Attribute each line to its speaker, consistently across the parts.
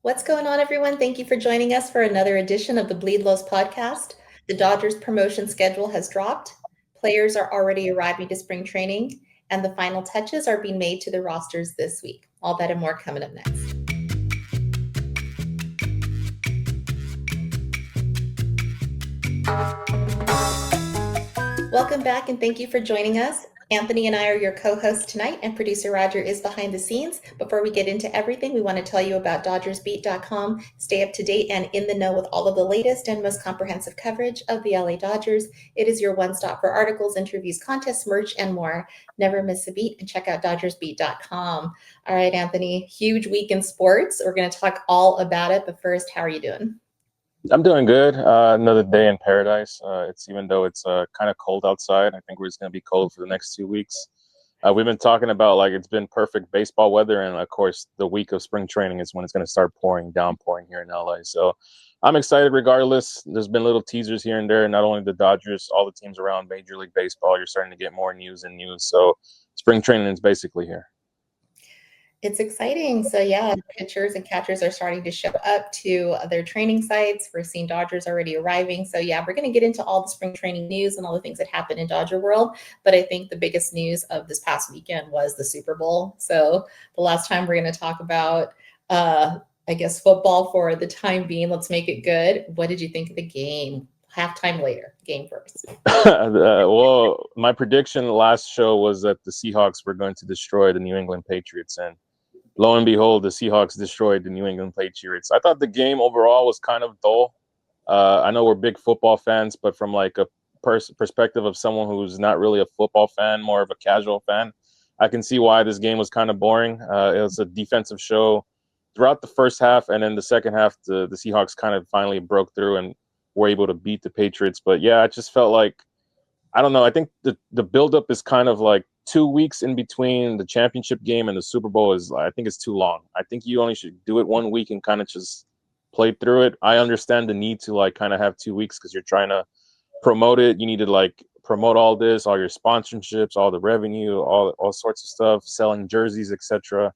Speaker 1: What's going on, everyone? Thank you for joining us for another edition of the Bleed Lows podcast. The Dodgers promotion schedule has dropped. Players are already arriving to spring training, and the final touches are being made to the rosters this week. All that and more coming up next. Welcome back, and thank you for joining us. Anthony and I are your co-hosts tonight, and producer Roger is behind the scenes. Before we get into everything, we want to tell you about DodgersBeat.com. Stay up to date and in the know with all of the latest and most comprehensive coverage of the LA Dodgers. It is your one-stop for articles, interviews, contests, merch, and more. Never miss a beat, and check out DodgersBeat.com. All right, Anthony, huge week in sports. We're going to talk all about it, but first, how are you doing?
Speaker 2: I'm doing good. Another day in paradise. Even though it's kind of cold outside, I think we're just going to be cold for the next 2 weeks. We've been talking about it's been perfect baseball weather, and of course the week of spring training is when it's going to start downpouring here in LA. So I'm excited regardless. There's been little teasers here and there. Not only the Dodgers, all the teams around Major League Baseball. You're starting to get more news. So spring training is basically here.
Speaker 1: It's exciting. So yeah, pitchers and catchers are starting to show up to their training sites. We're seeing Dodgers already arriving. So yeah, we're going to get into all the spring training news and all the things that happen in Dodger world. But I think the biggest news of this past weekend was the Super Bowl. So the last time we're going to talk about, football for the time being. Let's make it good. What did you think of the game? Halftime later, game first.
Speaker 2: Well, my prediction last show was that the Seahawks were going to destroy the New England Patriots, and lo and behold, the Seahawks destroyed the New England Patriots. I thought the game overall was kind of dull. I know we're big football fans, but from a perspective of someone who's not really a football fan, more of a casual fan, I can see why this game was kind of boring. It was a defensive show throughout the first half, and then the second half, the Seahawks kind of finally broke through and were able to beat the Patriots. But yeah, I just felt I don't know. I think the buildup is kind of 2 weeks in between the championship game and the Super Bowl I think it's too long. I think you only should do it 1 week and kind of just play through it. I understand the need to kind of have 2 weeks because you're trying to promote it. You need to promote all this, all your sponsorships, all the revenue, all sorts of stuff, selling jerseys, etc.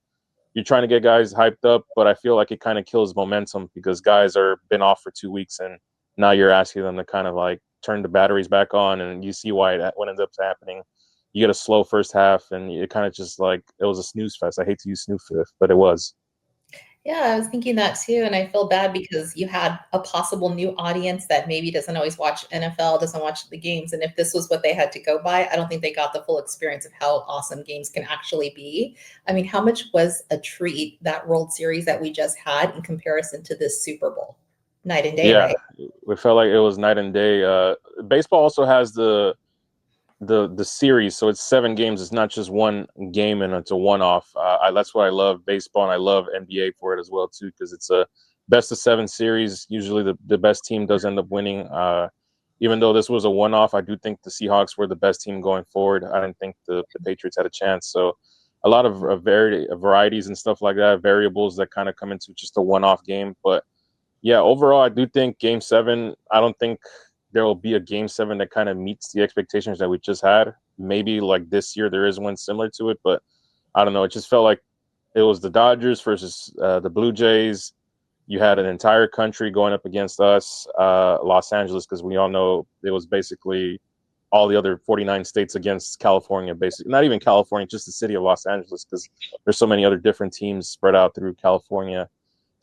Speaker 2: You're trying to get guys hyped up, but I feel like it kind of kills momentum because guys are been off for 2 weeks and now you're asking them to kind of turn the batteries back on, and you see why what ends up happening. You get a slow first half, and it kind of just it was a snooze fest. I hate to use snooze fest, but it was.
Speaker 1: Yeah, I was thinking that too, and I feel bad because you had a possible new audience that maybe doesn't always watch NFL, doesn't watch the games, and if this was what they had to go by, I don't think they got the full experience of how awesome games can actually be. I mean, how much was a treat that World Series that we just had in comparison to this Super Bowl? Night and day,
Speaker 2: yeah,
Speaker 1: right?
Speaker 2: We felt like it was night and day. Baseball also has the series, so it's 7 games. It's not just one game and it's a one-off. That's why I love baseball, and I love NBA for it as well too, because it's a best of 7 series. Usually the best team does end up winning. Even though this was a one-off, I do think the Seahawks were the best team going forward. I didn't think the Patriots had a chance. So a lot of varieties and stuff like that, variables that kind of come into just a one-off game. But yeah, overall, I do think Game 7, I don't think there will be a Game 7 that kind of meets the expectations that we just had. Maybe this year there is one similar to it, but I don't know. It just felt like it was the Dodgers versus the Blue Jays. You had an entire country going up against us, Los Angeles, because we all know it was basically all the other 49 states against California, basically. Not even California, just the city of Los Angeles, because there's so many other different teams spread out through California.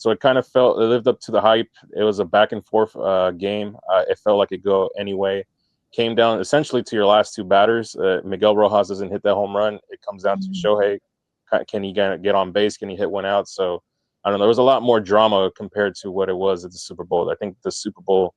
Speaker 2: So it kind of it lived up to the hype. It was a back and forth game. It felt like it go anyway. Came down essentially to your last 2 batters. Miguel Rojas doesn't hit that home run. It comes down to Shohei. Can he get on base? Can he hit one out? So I don't know. There was a lot more drama compared to what it was at the Super Bowl. I think the Super Bowl,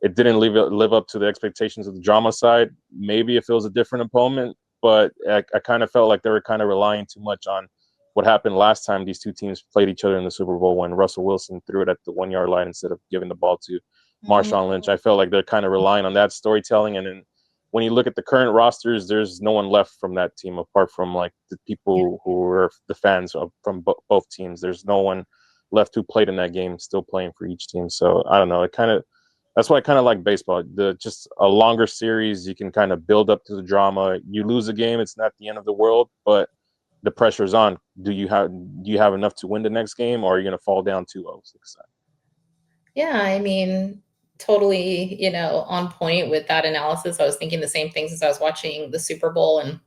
Speaker 2: it didn't live up to the expectations of the drama side. Maybe if it was a different opponent, but I kind of felt like they were kind of relying too much on what happened last time these two teams played each other in the Super Bowl when Russell Wilson threw it at the 1-yard line instead of giving the ball to Marshawn Lynch. I felt like they're kind of relying on that storytelling. And then when you look at the current rosters, there's no one left from that team apart from the people who were the fans from both teams. There's no one left who played in that game still playing for each team. So I don't know. That's why I kind of like baseball. Just a longer series, you can kind of build up to the drama. You lose a game, it's not the end of the world, but the pressure's on do you have enough to win the next game, or are you going to fall down 2-0?
Speaker 1: Yeah, I mean, totally, on point with that analysis. I was thinking the same things as I was watching the Super Bowl and,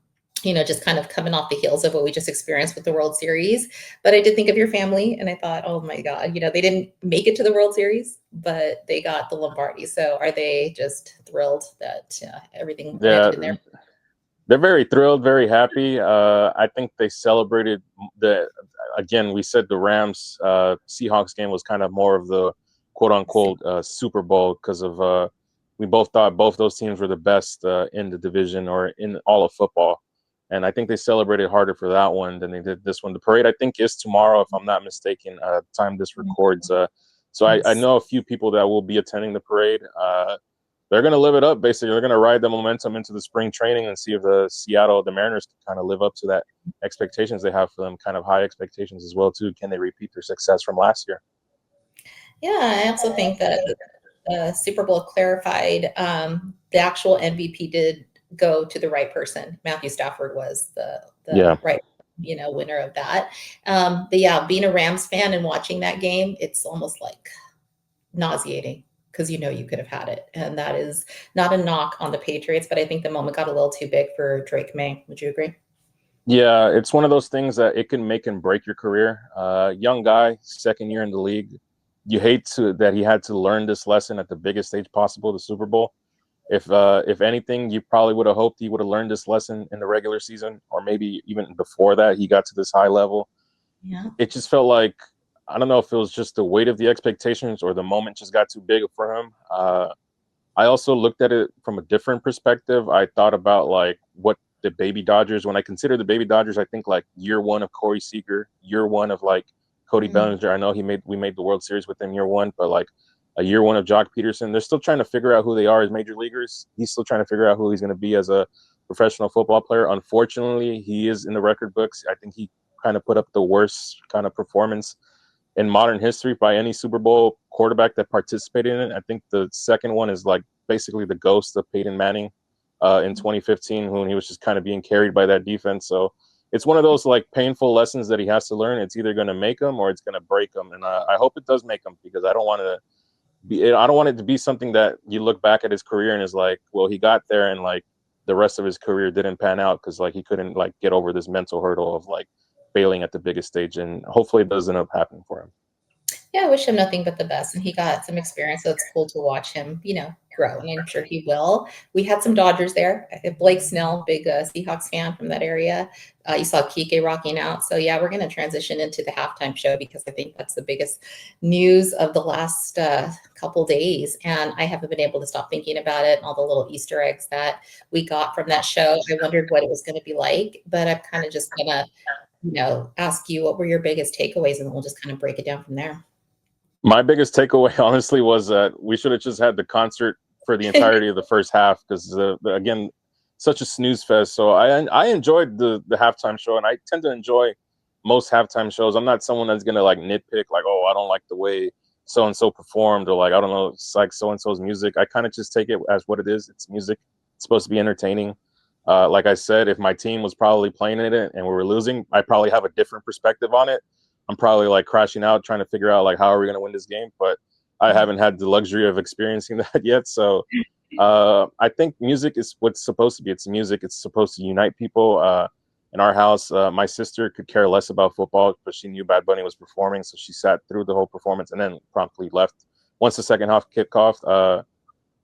Speaker 1: just kind of coming off the heels of what we just experienced with the World Series. But I did think of your family and I thought, oh my God, they didn't make it to the World Series, but they got the Lombardi. So are they just thrilled that everything landed in there?
Speaker 2: They're very thrilled, very happy. I think they celebrated again, we said the Rams Seahawks game was kind of more of the quote unquote Super Bowl because of we both thought both those teams were the best in the division or in all of football. And I think they celebrated harder for that one than they did this one. The parade, I think, is tomorrow, if I'm not mistaken, time this records. So I know a few people that will be attending the parade. They're going to live it up, basically. They're going to ride the momentum into the spring training and see if the Mariners can kind of live up to that expectations they have for them, kind of high expectations as well, too. Can they repeat their success from last year?
Speaker 1: Yeah, I also think that the Super Bowl clarified the actual MVP did go to the right person. Matthew Stafford was the right, winner of that. But yeah, being a Rams fan and watching that game, it's almost like nauseating because you could have had it. And that is not a knock on the Patriots, but I think the moment got a little too big for Drake May. Would you agree?
Speaker 2: Yeah, it's one of those things that it can make and break your career. Young guy, second year in the league. You hate that he had to learn this lesson at the biggest stage possible, the Super Bowl. If anything, you probably would have hoped he would have learned this lesson in the regular season, or maybe even before that he got to this high level.
Speaker 1: Yeah.
Speaker 2: It just felt like, I don't know if it was just the weight of the expectations or the moment just got too big for him. I also looked at it from a different perspective. I thought about like what the baby Dodgers, when I consider the baby Dodgers, I think like year one of Corey Seager, year one of like Cody Bellinger. I know we made the World Series with him year one, but like a year one of Jock Peterson, they're still trying to figure out who they are as major leaguers. He's still trying to figure out who he's going to be as a professional football player. Unfortunately, he is in the record books. I think he kind of put up the worst kind of performance in modern history by any Super Bowl quarterback that participated in it. I think the second one is like basically the ghost of Peyton Manning in 2015, when he was just kind of being carried by that defense. So it's one of those like painful lessons that he has to learn. It's either going to make him or it's going to break him. And I hope it does make him, because I don't want it to be something that you look back at his career and is like, well, he got there and like the rest of his career didn't pan out because like he couldn't like get over this mental hurdle of like failing at the biggest stage. And hopefully it doesn't end up happening for him.
Speaker 1: Yeah, I wish him nothing but the best. And he got some experience, so it's cool to watch him, grow. And I'm sure he will. We had some Dodgers there. Blake Snell, big Seahawks fan from that area. You saw Kike rocking out. So yeah, we're going to transition into the halftime show because I think that's the biggest news of the last couple days. And I haven't been able to stop thinking about it and all the little Easter eggs that we got from that show. I wondered what it was going to be like, but I'm kind of just going to ask you what were your biggest takeaways, and then we'll just kind of break it down from there.
Speaker 2: My biggest takeaway, honestly, was that we should have just had the concert for the entirety of the first half, because again, such a snooze fest. So I enjoyed the halftime show, and I tend to enjoy most halftime shows. I'm not someone that's gonna like nitpick, like, oh, I don't like the way so and so performed, or like, I don't know, it's like so and so's music. I kind of just take it as what it is. It's music. It's supposed to be entertaining. Like I said, if my team was probably playing in it and we were losing, I probably have a different perspective on it. I'm probably like crashing out, trying to figure out like, how are we going to win this game? But I haven't had the luxury of experiencing that yet. So I think music is what's supposed to be. It's music. It's supposed to unite people. In our house, my sister could care less about football, but she knew Bad Bunny was performing. So she sat through the whole performance and then promptly left once the second half kicked off.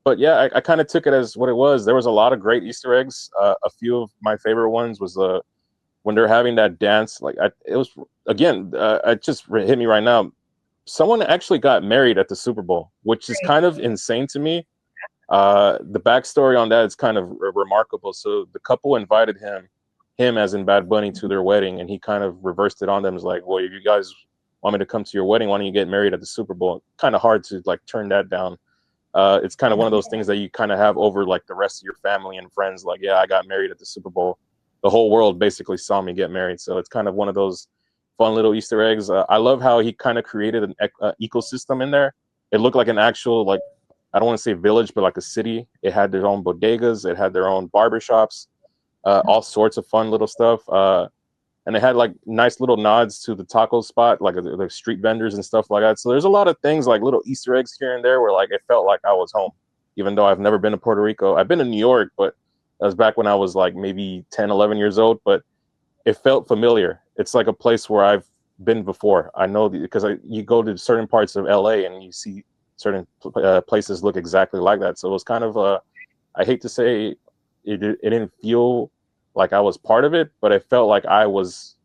Speaker 2: But yeah, I kind of took it as what it was. There was a lot of great Easter eggs. A few of my favorite ones was when they're having that dance. Like it was, again, it just hit me right now. Someone actually got married at the Super Bowl, which is kind of insane to me. The backstory on that is kind of remarkable. So the couple invited him as in Bad Bunny, to their wedding, and he kind of reversed it on them. It's like, well, if you guys want me to come to your wedding, why don't you get married at the Super Bowl? Kind of hard to like turn that down. It's kind of one of those things that you kind of have over like the rest of your family and friends. Like, yeah, I got married at the Super Bowl. The whole world basically saw me get married. So it's kind of one of those fun little Easter eggs. I love how he kind of created an ecosystem in there. It looked like an actual, like, I don't want to say village, but like a city. It had their own bodegas. It had their own barbershops, all sorts of fun little stuff. and they had like nice little nods to the taco spot, like the street vendors and stuff like that. So there's a lot of things like little Easter eggs here and there where like it felt like I was home, even though I've never been to Puerto Rico. I've been to New York, but that was back when I was like maybe 10, 11 years old, but it felt familiar. It's like a place where I've been before. I know because you go to certain parts of LA and you see certain places look exactly like that. So it was kind of I hate to say it didn't feel like I was part of it, but it felt like I was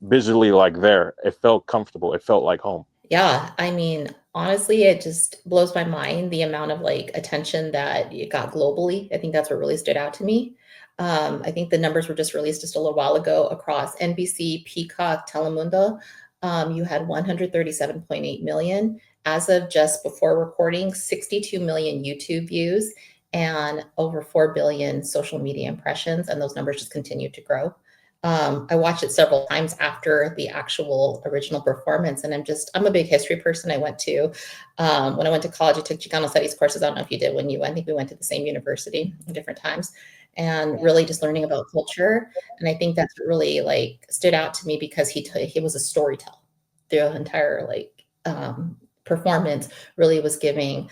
Speaker 2: visually like there. It felt comfortable. It felt like home.
Speaker 1: Yeah, I mean, honestly, it just blows my mind the amount of like attention that it got globally. I think that's what really stood out to me. I think the numbers were just released just a little while ago across NBC, Peacock, Telemundo. You had 137.8 million. As of just before recording, 62 million YouTube views and over 4 billion social media impressions. And those numbers just continue to grow. I watched it several times after the actual original performance, and I'm a big history person. I went to when I went to college, I took Chicano studies courses. I don't know if you did when you went. I think we went to the same university at different times, and really just learning about culture. And I think that's what really like stood out to me because he was a storyteller. The entire like performance really was giving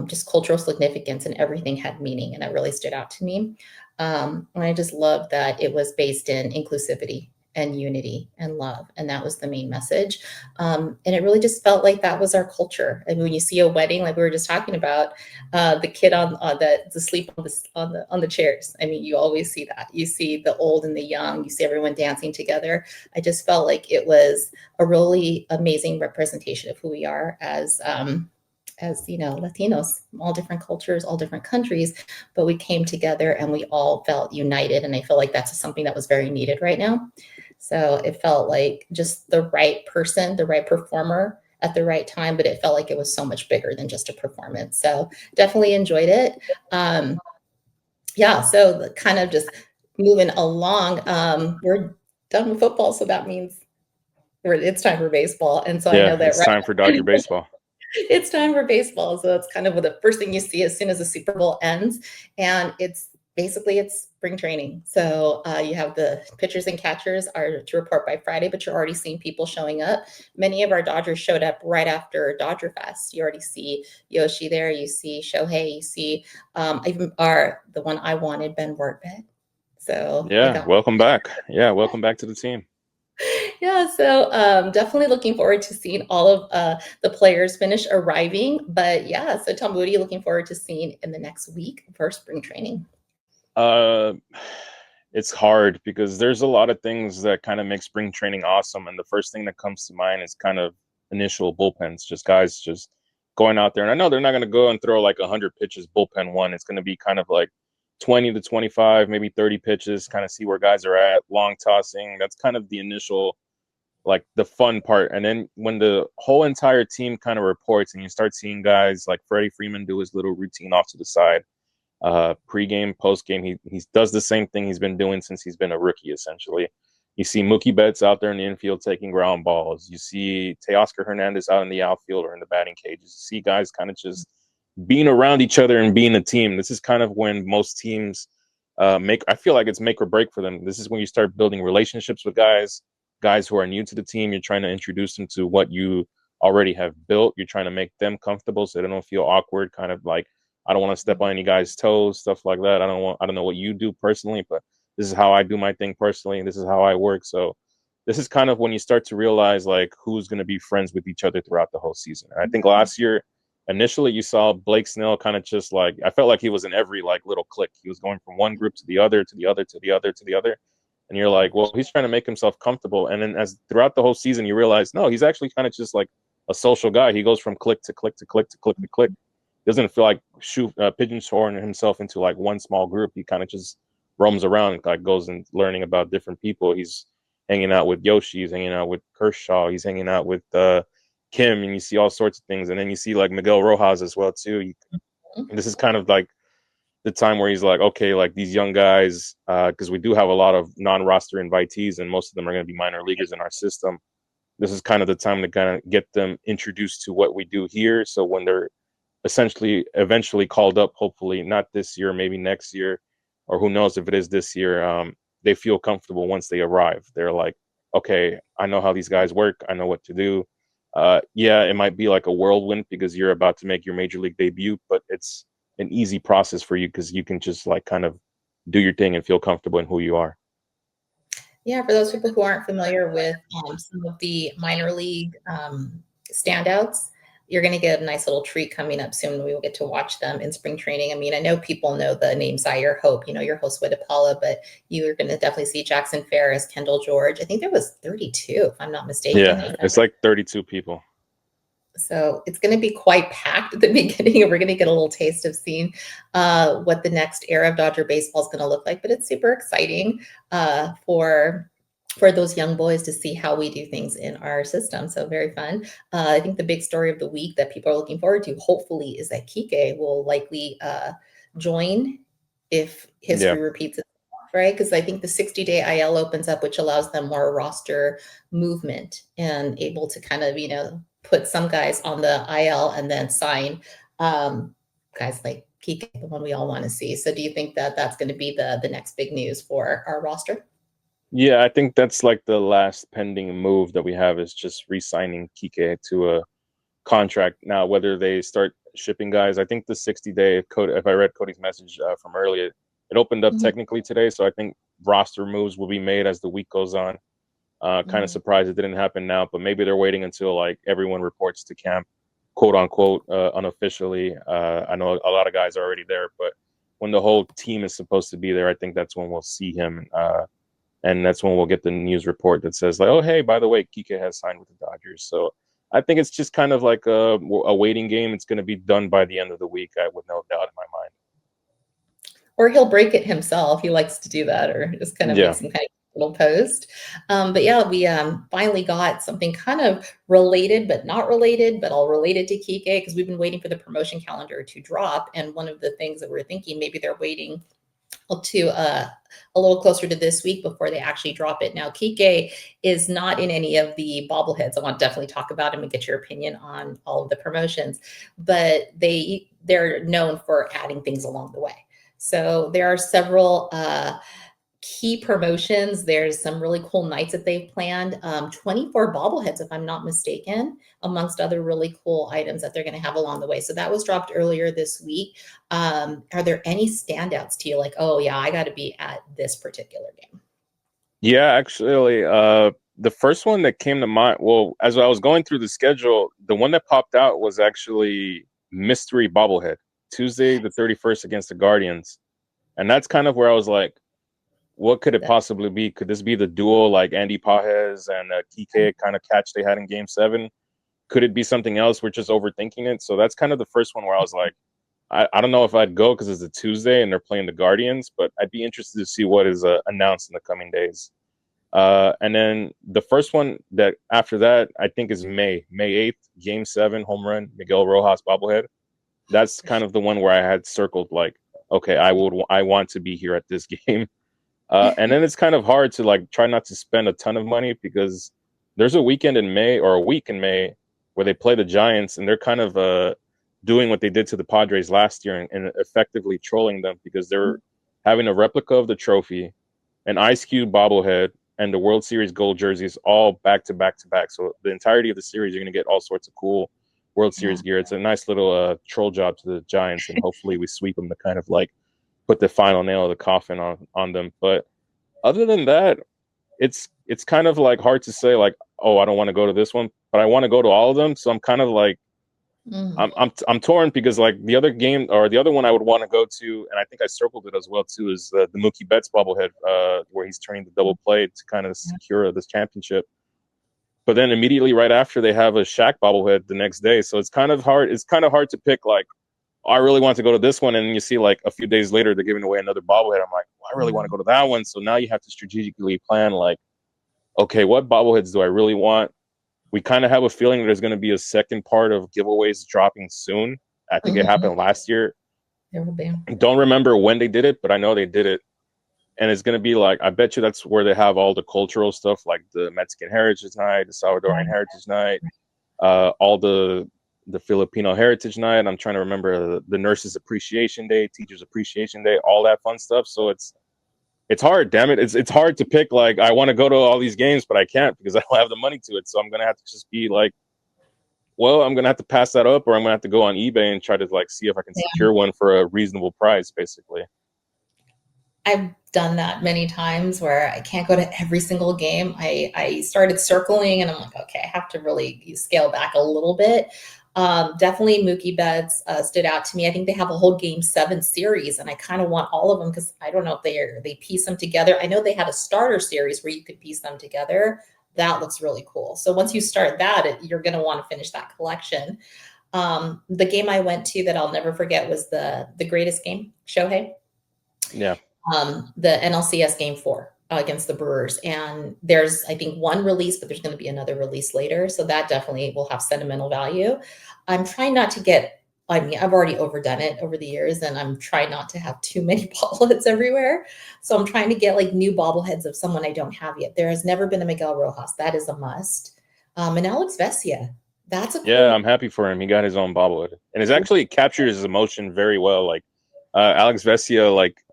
Speaker 1: just cultural significance, and everything had meaning, and that really stood out to me. And I just love that it was based in inclusivity and unity and love. And that was the main message. And it really just felt like that was our culture. And when you see a wedding, like we were just talking about, the kid on the sleep on the chairs. I mean, you always see that. You see the old and the young. You see everyone dancing together. I just felt like it was a really amazing representation of who we are as Latinos, all different cultures, all different countries, but we came together and we all felt united. And I feel like that's something that was very needed right now. So it felt like just the right person, the right performer at the right time, but it felt like it was so much bigger than just a performance. So definitely enjoyed it. Yeah, so kind of just moving along, we're done with football, so that means it's time for baseball. And so I know
Speaker 2: Yeah,
Speaker 1: that
Speaker 2: it's time for Dodger baseball.
Speaker 1: it's time for baseball. So it's kind of the first thing you see as soon as the Super Bowl ends. And it's spring training. So you have the pitchers and catchers are to report by Friday, but you're already seeing people showing up. Many of our Dodgers showed up right after Dodger Fest. You already see Yoshi there. You see Shohei. You see even the one I wanted, Ben Wortbet. So
Speaker 2: yeah, welcome back. Yeah, welcome back to the team.
Speaker 1: Yeah, so definitely looking forward to seeing all of the players finish arriving. But yeah, so Tom, what are you looking forward to seeing in the next week for spring training?
Speaker 2: It's hard because there's a lot of things that kind of make spring training awesome. And the first thing that comes to mind is kind of initial bullpens, just guys just going out there. And I know they're not going to go and throw like 100 pitches bullpen one. It's going to be kind of like 20 to 25, maybe 30 pitches, kind of see where guys are at, long tossing. That's kind of the initial, like the fun part. And then when the whole entire team kind of reports and you start seeing guys like Freddie Freeman do his little routine off to the side, pre-game, post-game, he does the same thing he's been doing since he's been a rookie, essentially. You see Mookie Betts out there in the infield taking ground balls. You see Teoscar Hernandez out in the outfield or in the batting cages. You see guys kind of just being around each other and being a team. This is kind of when most teams I feel like it's make or break for them. This is when you start building relationships with guys who are new to the team. You're trying to introduce them to what you already have built. You're trying to make them comfortable so they don't feel awkward, kind of like, I don't want to step on any guy's toes, stuff like that. I don't know what you do personally, but this is how I do my thing personally. This is how I work. So this is kind of when you start to realize like who's going to be friends with each other throughout the whole season. And I think last year, initially you saw Blake Snell kind of just like, I felt like he was in every like little clique. He was going from one group to the other, to the other, to the other, to the other. And you're like, well, he's trying to make himself comfortable. And then as throughout the whole season, you realize, no, he's actually kind of just like a social guy. He goes from clique to clique to clique to clique to clique. Doesn't feel like pigeonholing himself into like one small group. He kind of just roams around, like goes and learning about different people. He's hanging out with Yoshi, he's hanging out with Kershaw, he's hanging out with Kim, and you see all sorts of things. And then you see like Miguel Rojas as well too. This is kind of like the time where he's like, okay, like these young guys, because we do have a lot of non-roster invitees, and most of them are going to be minor leaguers in our system. This is kind of the time to kind of get them introduced to what we do here. So when they're eventually called up, hopefully not this year, maybe next year, or who knows if it is this year, they feel comfortable once they arrive. They're like, okay, I know how these guys work. I know what to do. Yeah, it might be like a whirlwind because you're about to make your major league debut, but it's an easy process for you because you can just like kind of do your thing and feel comfortable in who you are.
Speaker 1: Yeah, for those people who aren't familiar with some of the minor league standouts, you're going to get a nice little treat coming up soon. We will get to watch them in spring training. I mean, I know people know the name Zyhir Hope, your host with Paula, but you're going to definitely see Jackson Ferris, Kendall George. I think there was 32, if I'm not mistaken.
Speaker 2: Yeah, it's like 32 people.
Speaker 1: So it's going to be quite packed at the beginning, and we're going to get a little taste of seeing what the next era of Dodger baseball is going to look like. But it's super exciting for those young boys to see how we do things in our system. So very fun. I think the big story of the week that people are looking forward to, hopefully, is that Kike will likely join if history repeats itself. Right, because I think the 60-day IL opens up, which allows them more roster movement and able to kind of put some guys on the IL and then sign guys like Kike, the one we all want to see. So do you think that that's going to be the next big news for our roster?
Speaker 2: Yeah, I think that's like the last pending move that we have is just re-signing Kike to a contract. Now, whether they start shipping guys, I think the 60-day code, if I read Cody's message from earlier, it opened up technically today. So I think roster moves will be made as the week goes on. Kind of surprised it didn't happen now, but maybe they're waiting until like everyone reports to camp, quote unquote, unofficially. I know a lot of guys are already there, but when the whole team is supposed to be there, I think that's when we'll see him. And that's when we'll get the news report that says like, oh, hey, by the way, Kike has signed with the Dodgers. So I think it's just kind of like a waiting game. It's going to be done by the end of the week, with no doubt in my mind.
Speaker 1: Or he'll break it himself. He likes to do that, or just kind of make some kind of little post. But yeah, we finally got something kind of related, but not related, but all related to Kike, because we've been waiting for the promotion calendar to drop. And one of the things that we're thinking, maybe they're waiting to a little closer to this week before they actually drop it. Now, Kike is not in any of the bobbleheads. I want to definitely talk about him and get your opinion on all of the promotions, but they're known for adding things along the way. So there are several key promotions. There's some really cool nights that they've planned. 24 bobbleheads, if I'm not mistaken, amongst other really cool items that they're going to have along the way. So that was dropped earlier this week. Are there any standouts to you? Like, oh yeah, I got to be at this particular game.
Speaker 2: Yeah, actually, the first one that came to mind, well, as I was going through the schedule, the one that popped out was actually Mystery Bobblehead, Tuesday the 31st against the Guardians. And that's kind of where I was like, what could it possibly be? Could this be the duel like Andy Pages and Kike kind of catch they had in Game 7? Could it be something else? We're just overthinking it. So that's kind of the first one where I was like, I don't know if I'd go because it's a Tuesday and they're playing the Guardians, but I'd be interested to see what is announced in the coming days. And then the first one that after that, I think is May 8th, Game 7, home run, Miguel Rojas bobblehead. That's kind of the one where I had circled like, okay, I want to be here at this game. And then it's kind of hard to like try not to spend a ton of money because there's a weekend in May or a week in May where they play the Giants and they're kind of doing what they did to the Padres last year and effectively trolling them because they're having a replica of the trophy, an Ice Cube bobblehead, and the World Series gold jerseys all back to back to back. So the entirety of the series, you're going to get all sorts of cool World Series gear. It's a nice little troll job to the Giants, and hopefully we sweep them to kind of like put the final nail of the coffin on them. But other than that, it's kind of like hard to say like, oh, I don't want to go to this one, but I want to go to all of them. So I'm kind of like, I'm torn because like the other game or the other one I would want to go to, and I think I circled it as well too, is the Mookie Betts bobblehead where he's turning the double play to kind of secure this championship. But then immediately right after they have a Shaq bobblehead the next day, so it's kind of hard. It's kind of hard to pick like, oh, I really want to go to this one, and then you see like a few days later they're giving away another bobblehead. I'm like, well, I really want to go to that one. So now you have to strategically plan like, okay, what bobbleheads do I really want? We kind of have a feeling there's going to be a second part of giveaways dropping soon. I think it happened last year.
Speaker 1: There will be.
Speaker 2: I don't remember when they did it, but I know they did it. And it's going to be like, I bet you that's where they have all the cultural stuff, like the Mexican Heritage Night, the Salvadorian Heritage Night, all the Filipino Heritage Night. I'm trying to remember the Nurses Appreciation Day, Teachers Appreciation Day, all that fun stuff. So it's It's hard, damn it. It's hard to pick. Like, I want to go to all these games, but I can't because I don't have the money to it. So I'm gonna have to just be like, well, I'm gonna have to pass that up, or I'm gonna have to go on eBay and try to like see if I can
Speaker 1: Yeah.
Speaker 2: secure one for a reasonable price, basically.
Speaker 1: I've done that many times where I can't go to every single game. I started circling and I'm like, okay, I have to really scale back a little bit. Definitely Mookie Betts stood out to me. I think they have a whole Game 7 series, and I kind of want all of them because I don't know if they piece them together. I know they had a starter series where you could piece them together. That looks really cool. So once you start that, you're going to want to finish that collection. The game I went to that I'll never forget was the greatest game, Shohei.
Speaker 2: Yeah.
Speaker 1: The NLCS Game 4 against the Brewers. And there's, I think, one release, but there's going to be another release later. So that definitely will have sentimental value. I'm trying not to get, I mean, I've already overdone it over the years, and I'm trying not to have too many bobbleheads everywhere. So I'm trying to get like new bobbleheads of someone I don't have yet. There has never been a Miguel Rojas. That is a must. And Alex Vesia. That's a cool
Speaker 2: Yeah, I'm happy for him. He got his own bobblehead, and it's actually captures his emotion very well. Like Alex Vesia, like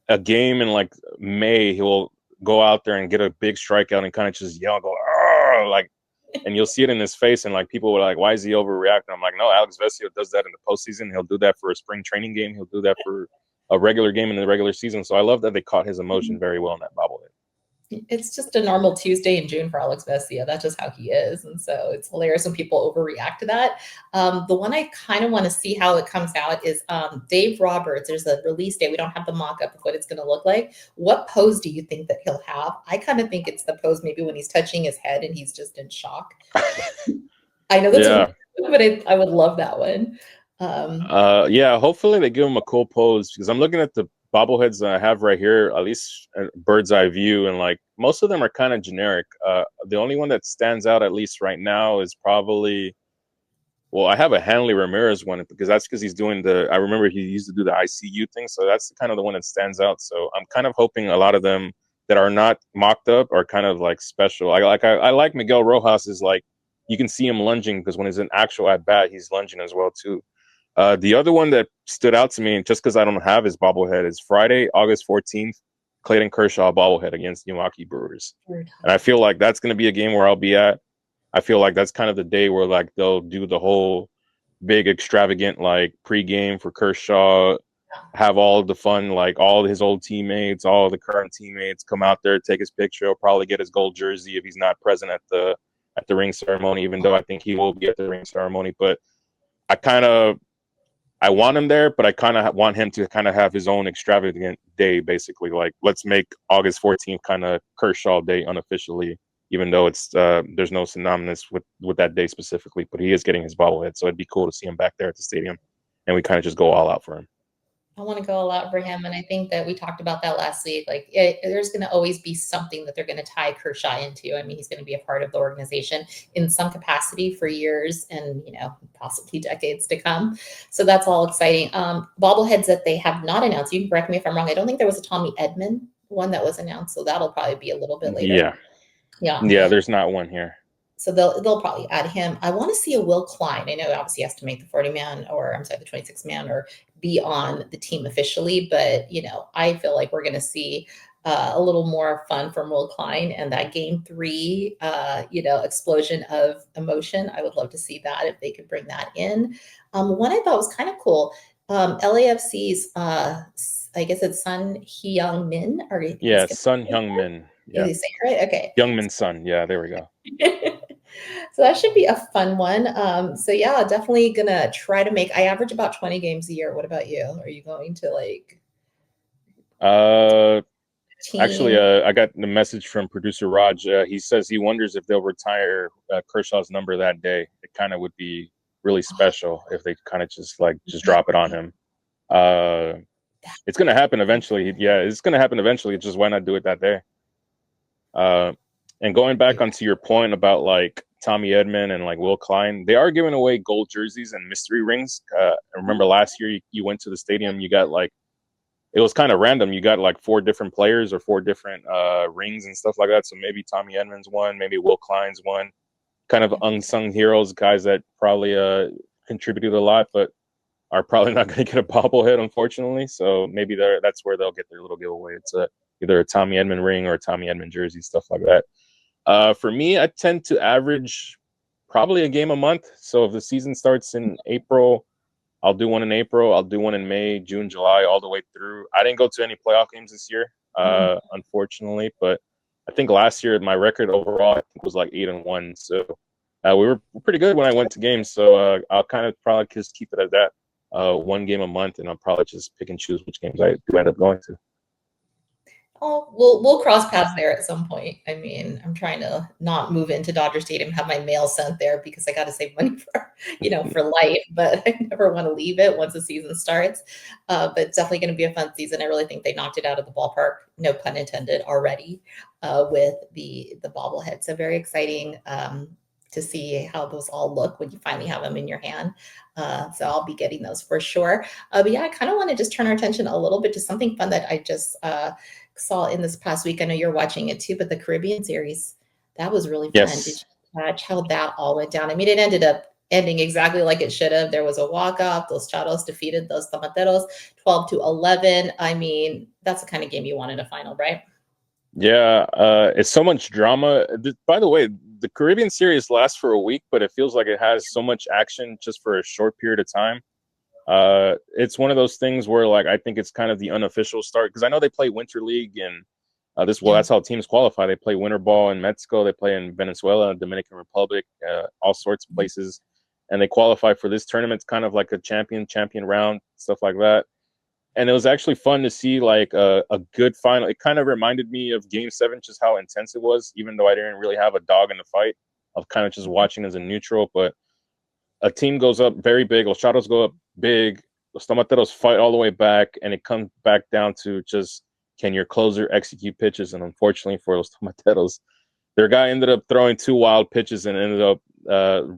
Speaker 2: a game in like May, he'll go out there and get a big strikeout and kind of just yell, go, "Arr!" Like, and you'll see it in his face. And like people were like, "Why is he overreacting?" I'm like, "No, Alex Vesia does that in the postseason. He'll do that for a spring training game. He'll do that for a regular game in the regular season." So I love that they caught his emotion very well in that bobblehead.
Speaker 1: It's just a normal Tuesday in June for Alex Vesia. That's just how he is. And so it's hilarious when people overreact to that. The one I kind of want to see how it comes out is Dave Roberts. There's a release date. We don't have the mock-up of what it's going to look like. What pose do you think that he'll have? I kind of think it's the pose maybe when he's touching his head and he's just in shock. I know that's but I would love that one.
Speaker 2: Yeah, hopefully they give him a cool pose, because I'm looking at the bobbleheads that I have right here, at least bird's eye view, and like most of them are kind of generic. The only one that stands out, at least right now, is probably, well, I have a Hanley Ramirez one, because he's doing I remember he used to do the ICU thing, so that's kind of the one that stands out. So I'm kind of hoping a lot of them that are not mocked up are kind of like special. I like Miguel Rojas, is like you can see him lunging, because when he's in actual at bat, he's lunging as well too. The other one that stood out to me, just because I don't have his bobblehead, is Friday, August 14th, Clayton Kershaw bobblehead against Milwaukee Brewers. And I feel like that's going to be a game where I'll be at. I feel like that's kind of the day where like they'll do the whole big extravagant like pregame for Kershaw, have all the fun, like all his old teammates, all the current teammates come out there, take his picture. He'll probably get his gold jersey if he's not present at the ring ceremony, even though I think he will be at the ring ceremony. But I want him there, but I kind of want him to kind of have his own extravagant day, basically. Like, let's make August 14th kind of Kershaw Day unofficially, even though it's there's no synonymous with that day specifically. But he is getting his bobblehead, so it'd be cool to see him back there at the stadium, and we kind of just go all out for him.
Speaker 1: I want to go all out for him. And I think that we talked about that last week. Like, there's going to always be something that they're going to tie Kershaw into. I mean, he's going to be a part of the organization in some capacity for years and, possibly decades to come. So that's all exciting. Bobbleheads that they have not announced. You can correct me if I'm wrong. I don't think there was a Tommy Edman one that was announced. So that'll probably be a little bit later.
Speaker 2: Yeah. There's not one here.
Speaker 1: So they'll probably add him. I want to see a Will Klein. I know obviously he has to make the 40-man, or I'm sorry, the 26-man, or be on the team officially. But, I feel like we're going to see a little more fun from Will Klein, and that Game 3, explosion of emotion. I would love to see that if they could bring that in. One I thought was kind of cool. LAFC's, I guess it's Sun Hyung Min.
Speaker 2: Sun Hyung Min. Yeah.
Speaker 1: Did you say it right? Okay.
Speaker 2: Youngman's son. Yeah, there we go.
Speaker 1: So that should be a fun one. So yeah, definitely gonna try to I average about 20 games a year. What about you? Are you going to like?
Speaker 2: Actually, I got the message from producer Raj. He says he wonders if they'll retire Kershaw's number that day. It kind of would be really special if they kind of just drop it on him. It's gonna happen eventually. Yeah, it's gonna happen eventually. Just why not do it that day? And going back onto your point about like Tommy Edman and like Will Klein, they are giving away gold jerseys and mystery rings. I remember last year you went to the stadium, you got it was kind of random. You got like 4 different players or 4 different rings and stuff like that. So maybe Tommy Edman's one, maybe Will Klein's one. Kind of unsung heroes, guys that probably contributed a lot, but are probably not going to get a bobblehead, unfortunately. So maybe that's where they'll get their little giveaway. It's either a Tommy Edman ring or a Tommy Edman jersey, stuff like that. For me, I tend to average probably a game a month. So if the season starts in April, I'll do one in April. I'll do one in May, June, July, all the way through. I didn't go to any playoff games this year, unfortunately. But I think last year my record overall I think was like 8-1. So we were pretty good when I went to games. So I'll kind of probably just keep it at that, one game a month, and I'll probably just pick and choose which games I do end up going to.
Speaker 1: Oh, we'll cross paths there at some point. I mean, I'm trying to not move into Dodger Stadium, have my mail sent there because I got to save money for life. But I never want to leave it once the season starts. But it's definitely going to be a fun season. I really think they knocked it out of the ballpark, no pun intended, already with the bobblehead. So very exciting to see how those all look when you finally have them in your hand. So I'll be getting those for sure. But yeah, I kind of want to just turn our attention a little bit to something fun that I just saw in this past week. I know you're watching it too, but the Caribbean series, that was really fun.
Speaker 2: Yes.
Speaker 1: Did you catch how that all went down? I mean, it ended up ending exactly like it should have. There was a walk-off. Los Charros defeated Los Tomateros 12-11. I mean, that's the kind of game you want in a final, right?
Speaker 2: Yeah, it's so much drama. By the way, the Caribbean series lasts for a week, but it feels like it has so much action just for a short period of time. It's one of those things where, like, I think it's kind of the unofficial start, because I know they play Winter League and that's how teams qualify. They play winter ball in Mexico, they play in Venezuela, Dominican Republic, all sorts of places, and they qualify for this tournament. It's kind of like a champion round, stuff like that. And it was actually fun to see like a good final. It kind of reminded me of Game 7, just how intense it was, even though I didn't really have a dog in the fight. Of kind of just watching as a neutral, but a team goes up very big. Los Charros go up big. Los Tomateros fight all the way back, and it comes back down to just, can your closer execute pitches? And unfortunately for Los Tomateros, their guy ended up throwing 2 wild pitches and ended up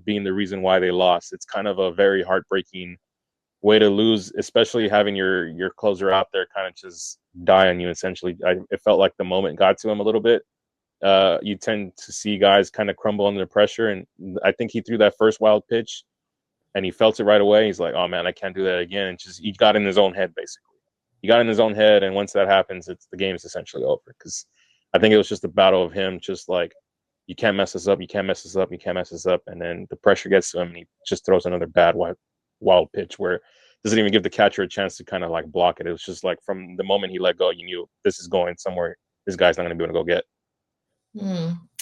Speaker 2: being the reason why they lost. It's kind of a very heartbreaking way to lose, especially having your closer out there kind of just die on you, essentially. It felt like the moment got to him a little bit. You tend to see guys kind of crumble under pressure, and I think he threw that first wild pitch and he felt it right away. He's like, oh man, I can't do that again. And just, he got in his own head, basically. He got in his own head, and once that happens, the game is essentially over. Because I think it was just a battle of him, just like, you can't mess this up, you can't mess this up, you can't mess this up. And then the pressure gets to him, and he just throws another bad wild pitch where doesn't even give the catcher a chance to kind of like block it. It was just like, from the moment he let go, you knew this is going somewhere this guy's not going to be able to go get.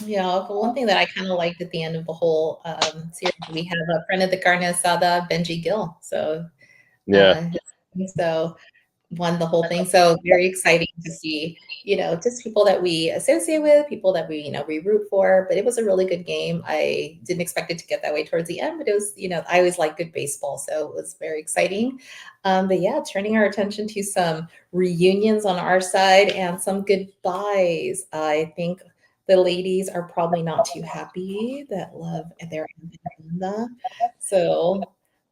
Speaker 1: Yeah, but one thing that I kind of liked at the end of the whole series, we have a friend of the carne asada, Benji Gill. So
Speaker 2: Yeah.
Speaker 1: So won the whole thing. So very exciting to see, just people that we associate with, people that we root for. But it was a really good game. I didn't expect it to get that way towards the end, but it was, I always like good baseball. So it was very exciting. But yeah, turning our attention to some reunions on our side and some goodbyes. I think the ladies are probably not too happy that love their Amanda. So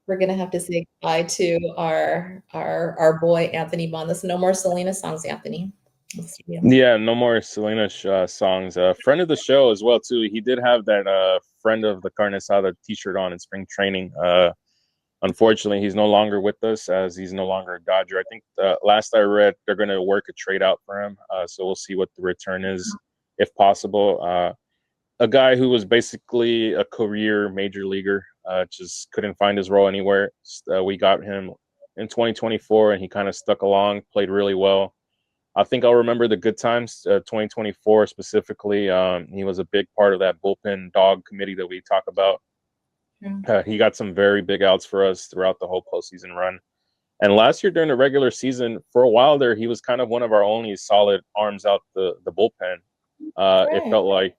Speaker 1: we're gonna have to say goodbye to our boy Anthony Bondas. No more Selena songs, Anthony.
Speaker 2: Yeah, no more Selena songs. Friend of the show as well too. He did have that friend of the carne asada T-shirt on in spring training. Unfortunately, he's no longer with us, as he's no longer a Dodger. I think last I read, they're going to work a trade out for him. So we'll see what the return is, if possible. A guy who was basically a career major leaguer, just couldn't find his role anywhere. We got him in 2024, and he kind of stuck along, played really well. I think I'll remember the good times, 2024 specifically. He was a big part of that bullpen dog committee that we talk about. He got some very big outs for us throughout the whole postseason run. And last year during the regular season, for a while there, he was kind of one of our only solid arms out the bullpen. It felt like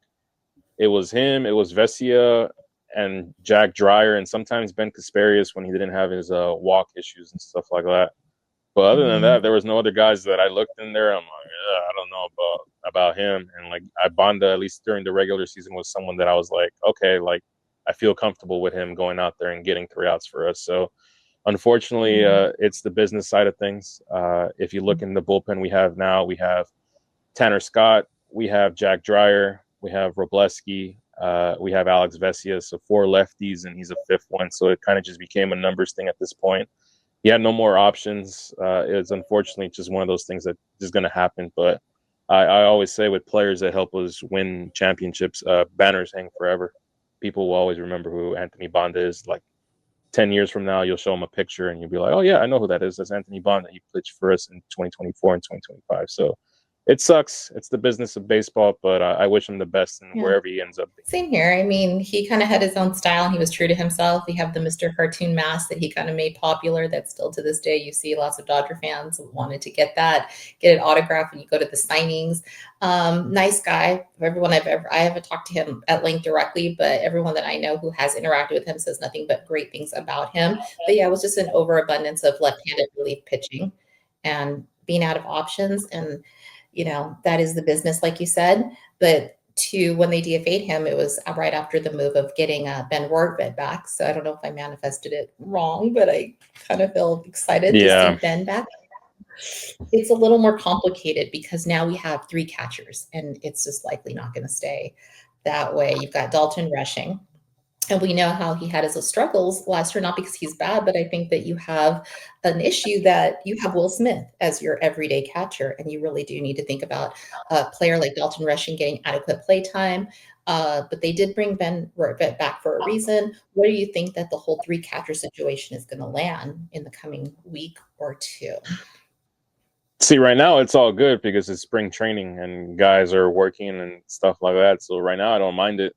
Speaker 2: it was him, it was Vesia and Jack Dreyer, and sometimes Ben Kasparius when he didn't have his walk issues and stuff like that. But other than that, there was no other guys that I looked in there. I'm like, I don't know about him. And like Ibanda, at least during the regular season, was someone that I was like, okay, like I feel comfortable with him going out there and getting 3 outs for us. So unfortunately, it's the business side of things. If you look in the bullpen we have now, we have Tanner Scott, we have Jack Dreyer, we have Robleski, we have Alex Vesia. So 4 lefties, and he's a 5th one. So it kind of just became a numbers thing at this point. He had no more options. It's unfortunately just one of those things that is going to happen. But I always say with players that help us win championships, banners hang forever. People will always remember who Anthony Bonda is. Like 10 years from now, you'll show them a picture and you'll be like, oh, yeah, I know who that is. That's Anthony Bonda. He pitched for us in 2024 and 2025. So it sucks. It's the business of baseball, but I wish him the best in wherever he ends up being.
Speaker 1: Same here. I mean, he kind of had his own style and he was true to himself. We have the Mr. Cartoon mask that he kind of made popular that still to this day you see lots of Dodger fans wanted to get that, get an autograph when you go to the signings. Nice guy. Everyone I haven't talked to him at length directly, but everyone that I know who has interacted with him says nothing but great things about him. But yeah, it was just an overabundance of left-handed relief pitching and being out of options. And that is the business, like you said. But when they DFA'd him, it was right after the move of getting Ben Wardbed back. So I don't know if I manifested it wrong, but I kind of feel excited to see Ben back. It's a little more complicated because now we have 3 catchers, and it's just likely not going to stay that way. You've got Dalton rushing. And we know how he had his struggles last year, not because he's bad, but I think that you have an issue that you have Will Smith as your everyday catcher, and you really do need to think about a player like Dalton Rushing getting adequate play time. But they did bring Ben back for a reason. Where do you think that the whole 3 catcher situation is going to land in the coming week or 2?
Speaker 2: See, right now it's all good because it's spring training and guys are working and stuff like that. So right now I don't mind it.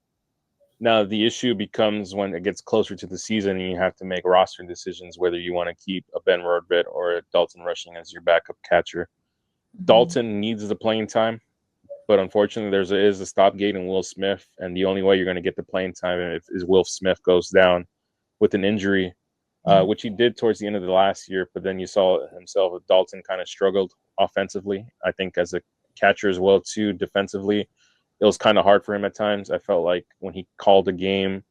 Speaker 2: Now, the issue becomes when it gets closer to the season and you have to make roster decisions, whether you want to keep a Ben Wardbed or a Dalton Rushing as your backup catcher. Mm-hmm. Dalton needs the playing time, but unfortunately there is a stopgate in Will Smith, and the only way you're going to get the playing time is Will Smith goes down with an injury, which he did towards the end of the last year, but then you saw himself, Dalton kind of struggled offensively, I think as a catcher as well too, defensively. It was kind of hard for him at times. I felt like when he called a game,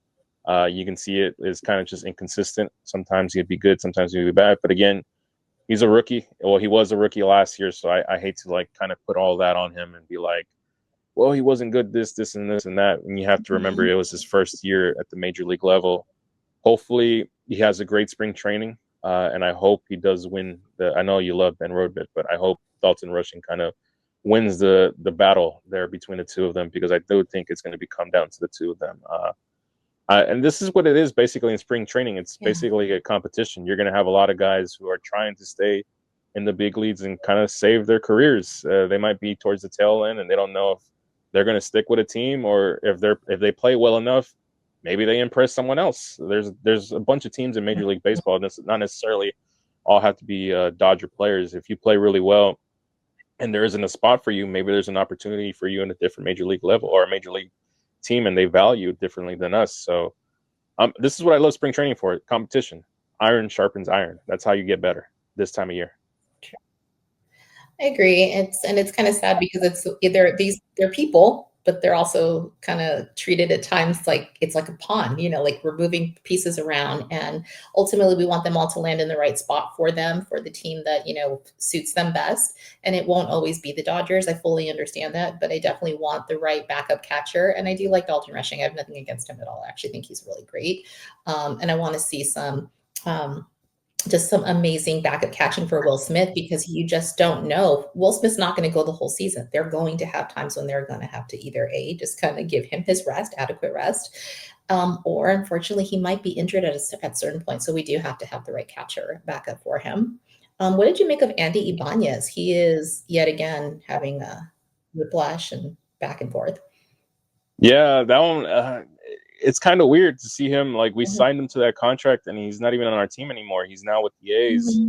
Speaker 2: you can see it is kind of just inconsistent. Sometimes he'd be good, sometimes he'd be bad. But again, he's a rookie. Well, he was a rookie last year, so I hate to kind of put all that on him and be like, well, he wasn't good this, and this, and that. And you have to remember it was his first year at the major league level. Hopefully, he has a great spring training, and I hope he does win. I know you love Ben Wardbed, but I hope Dalton Rushing kind of wins the battle there between the 2 of them, because I do think it's going to come down to the 2 of them. And this is what it is basically in spring training. It's basically a competition. You're going to have a lot of guys who are trying to stay in the big leagues and kind of save their careers. They might be towards the tail end and they don't know if they're going to stick with a team, or if they play well enough, maybe they impress someone else. There's a bunch of teams in Major League Baseball. This not necessarily all have to be Dodger players. If you play really well and there isn't a spot for you, maybe there's an opportunity for you in a different major league level or a major league team, and they value it differently than us. So this is what I love spring training for: competition. Iron sharpens iron. That's how you get better this time of year.
Speaker 1: I agree. It's kind of sad because it's either they're people, but they're also kind of treated at times like it's like a pawn, like we're moving pieces around, and ultimately we want them all to land in the right spot for them, for the team that, suits them best. And it won't always be the Dodgers. I fully understand that, but I definitely want the right backup catcher. And I do like Dalton Rushing. I have nothing against him at all. I actually think he's really great. And I want to see just some amazing backup catching for Will Smith, because you just don't know. Will Smith's not going to go the whole season. They're going to have times when they're going to have to either just kind of give him his rest, adequate rest, or unfortunately he might be injured at certain points. So we do have to have the right catcher backup for him. What did you make of Andy Ibanez? He is yet again having a whiplash and back and forth.
Speaker 2: Yeah, that one. It's kind of weird to see him. Like, we signed him to that contract and he's not even on our team anymore. He's now with the A's.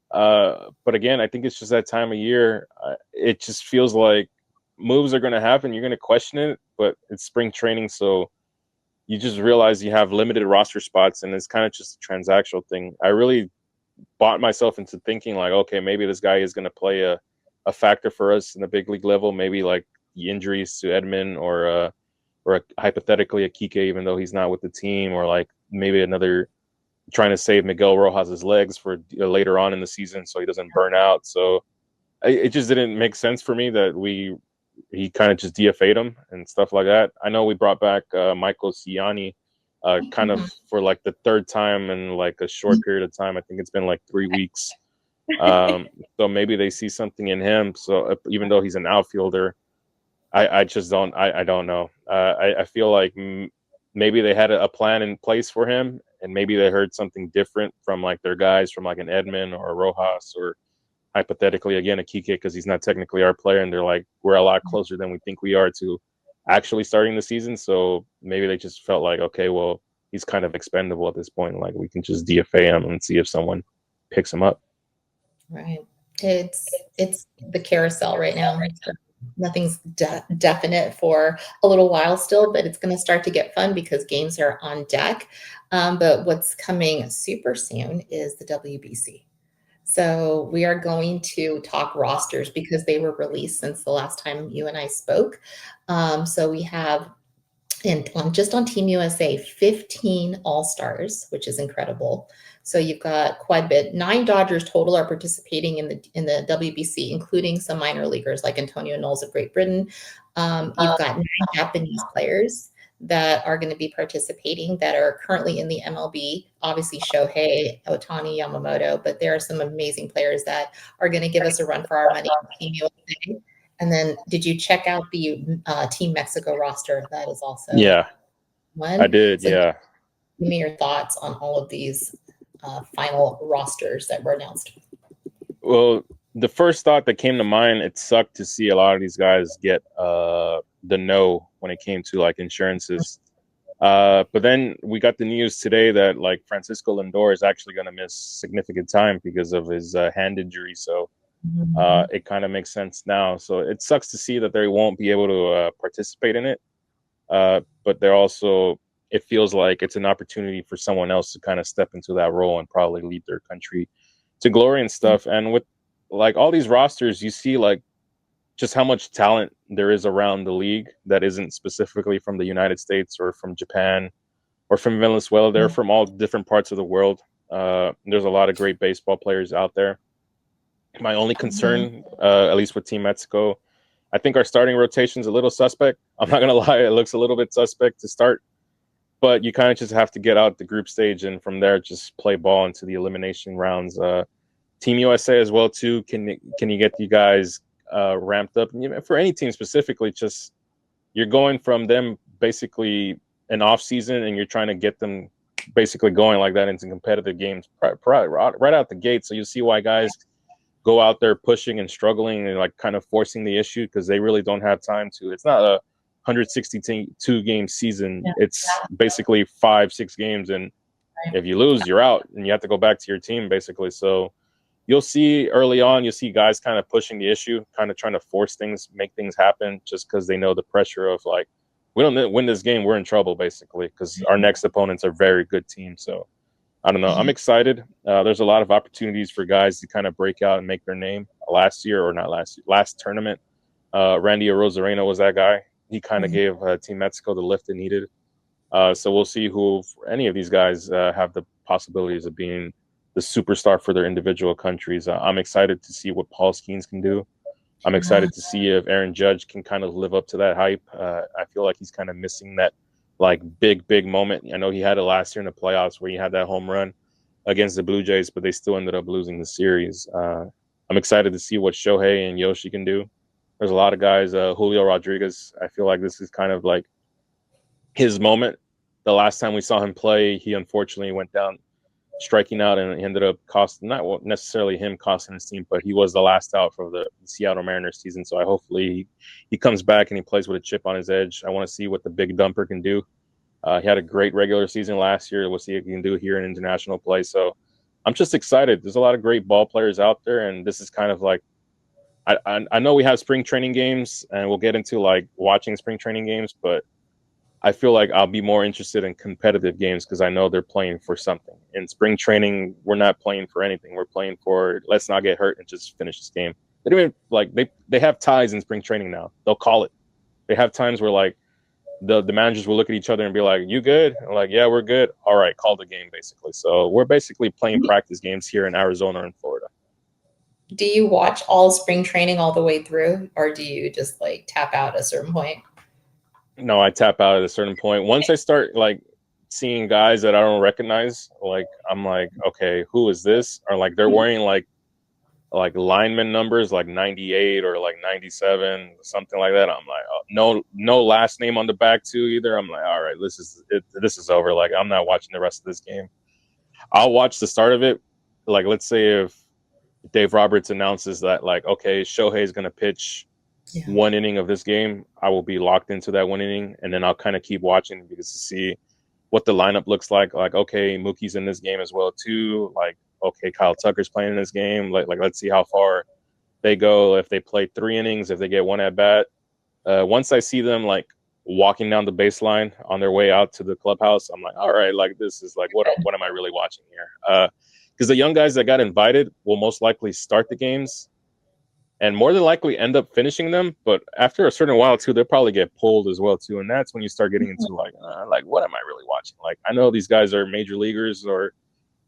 Speaker 2: But again, I think it's just that time of year. It just feels like moves are going to happen. You're going to question it, but it's spring training. So you just realize you have limited roster spots, and it's kind of just a transactional thing. I really bought myself into thinking like, okay, maybe this guy is going to play a factor for us in the big league level. Maybe like the injuries to Edman or hypothetically a Kike, even though he's not with the team, or like maybe another trying to save Miguel Rojas' legs for later on in the season so he doesn't burn out. So it just didn't make sense for me that he kind of just DFA'd him and stuff like that. I know we brought back Michael Ciani kind of for like the 3rd time in like a short period of time. I think it's been like 3 weeks. So maybe they see something in him. So even though he's an outfielder, I just don't. I don't know. I feel like maybe they had a plan in place for him, and maybe they heard something different from like their guys, from like an Edman or a Rojas, or hypothetically again a Kike, because he's not technically our player, and they're like, we're a lot closer than we think we are to actually starting the season. So maybe they just felt like, okay, well, he's kind of expendable at this point. Like, we can just DFA him and see if someone picks him up.
Speaker 1: Right. It's the carousel right now. Nothing's definite for a little while still, but it's going to start to get fun because games are on deck. But what's coming super soon is the WBC. So we are going to talk rosters because they were released since the last time you and I spoke. So we have, and just on Team USA, 15 All-Stars, which is incredible. So you've got quite a bit. 9 Dodgers total are participating in the WBC, including some minor leaguers like Antonio Knowles of Great Britain. You've got 9 Japanese players that are going to be participating that are currently in the MLB. Obviously, Shohei, Ohtani, Yamamoto, but there are some amazing players that are going to give us a run for our money on Team USA. And then, did you check out the Team Mexico roster? That is also one.
Speaker 2: I did.
Speaker 1: So
Speaker 2: yeah.
Speaker 1: Give me your thoughts on all of these final rosters that were announced.
Speaker 2: Well, the first thought that came to mind, it sucked to see a lot of these guys get the no when it came to like insurances. But then we got the news today that like Francisco Lindor is actually going to miss significant time because of his hand injury. So it kind of makes sense now. So it sucks to see that they won't be able to participate in it. But they're also, it feels like it's an opportunity for someone else to kind of step into that role and probably lead their country to glory and stuff. And with like all these rosters, you see like just how much talent there is around the league that isn't specifically from the United States or from Japan or from Venezuela. They're from all different parts of the world. There's a lot of great baseball players out there. My only concern, at least with Team Mexico, I think our starting rotation is a little suspect. I'm not going to lie. It looks a little bit suspect to start, but you kind of just have to get out the group stage and from there just play ball into the elimination rounds. Team USA as well, too. Can you get you guys ramped up? And for any team specifically, just you're going from them basically an off season and you're trying to get them basically going like that into competitive games right out the gate. So you see why guys go out there pushing and struggling and like kind of forcing the issue because they really don't have time to. It's not a 162 game season. It's basically 5-6 games, and if you lose, you're out and you have to go back to your team basically. So you'll see early on, you'll see guys kind of pushing the issue, kind of trying to force things, make things happen just because they know the pressure of like, we don't win this game, we're in trouble basically because our next opponents are very good teams. So I don't know. I'm excited. There's a lot of opportunities for guys to kind of break out and make their name. Last tournament, Randy Arozarena was that guy. He kind of gave Team Mexico the lift it needed. So we'll see who any of these guys have the possibilities of being the superstar for their individual countries. I'm excited to see what Paul Skeens can do. I'm excited to see if Aaron Judge can kind of live up to that hype. I feel like he's kind of missing that like big moment. I know he had it last year in the playoffs where he had that home run against the Blue Jays, but they still ended up losing the series. I'm excited to see what Shohei and Yoshi can do. There's a lot of guys. Julio Rodriguez, I feel like this is kind of like his moment. The last time we saw him play, he unfortunately went down striking out, and he ended up not necessarily him costing his team, but he was the last out for the Seattle Mariners season. So hopefully he comes back and he plays with a chip on his edge. I want to see what the big dumper can do. He had a great regular season last year. We'll see what he can do here in international play. So I'm just excited. There's a lot of great ball players out there, and this is kind of like, I know we have spring training games, and we'll get into like watching spring training games, but I feel like I'll be more interested in competitive games because I know they're playing for something. In spring training, we're not playing for anything. We're playing for let's not get hurt and just finish this game. They don't even like they have ties in spring training now. They'll call it. They have times where like the managers will look at each other and be like, "You good?" And like, "Yeah, we're good." All right, call the game basically. So we're basically playing practice games here in Arizona and Florida.
Speaker 1: Do you watch all spring training all the way through, or do you just like tap out at a certain point?
Speaker 2: No, I tap out at a certain point. Once I start like seeing guys that I don't recognize, like I'm like, okay, who is this? Or like they're wearing like like lineman numbers like 98 or like 97, something like that. I'm like, oh, no last name on the back too either. I'm like, all right, this is over. Like, I'm not watching the rest of this game. I'll watch the start of it. Like, let's say if Dave Roberts announces that, like, okay, Shohei is going to pitch one inning of this game, I will be locked into that one inning, and then I'll kind of keep watching because to see what the lineup looks like. Like, okay, Mookie's in this game as well too. Like, okay, Kyle Tucker's playing in this game. Like let's see how far they go. If they play 3 innings, if they get one at bat. Once I see them like walking down the baseline on their way out to the clubhouse, I'm like, all right, like this is like what am I really watching here? Because the young guys that got invited will most likely start the games and more than likely end up finishing them. But after a certain while too, they'll probably get pulled as well too. And that's when you start getting into like what am I really watching? Like, I know these guys are major leaguers or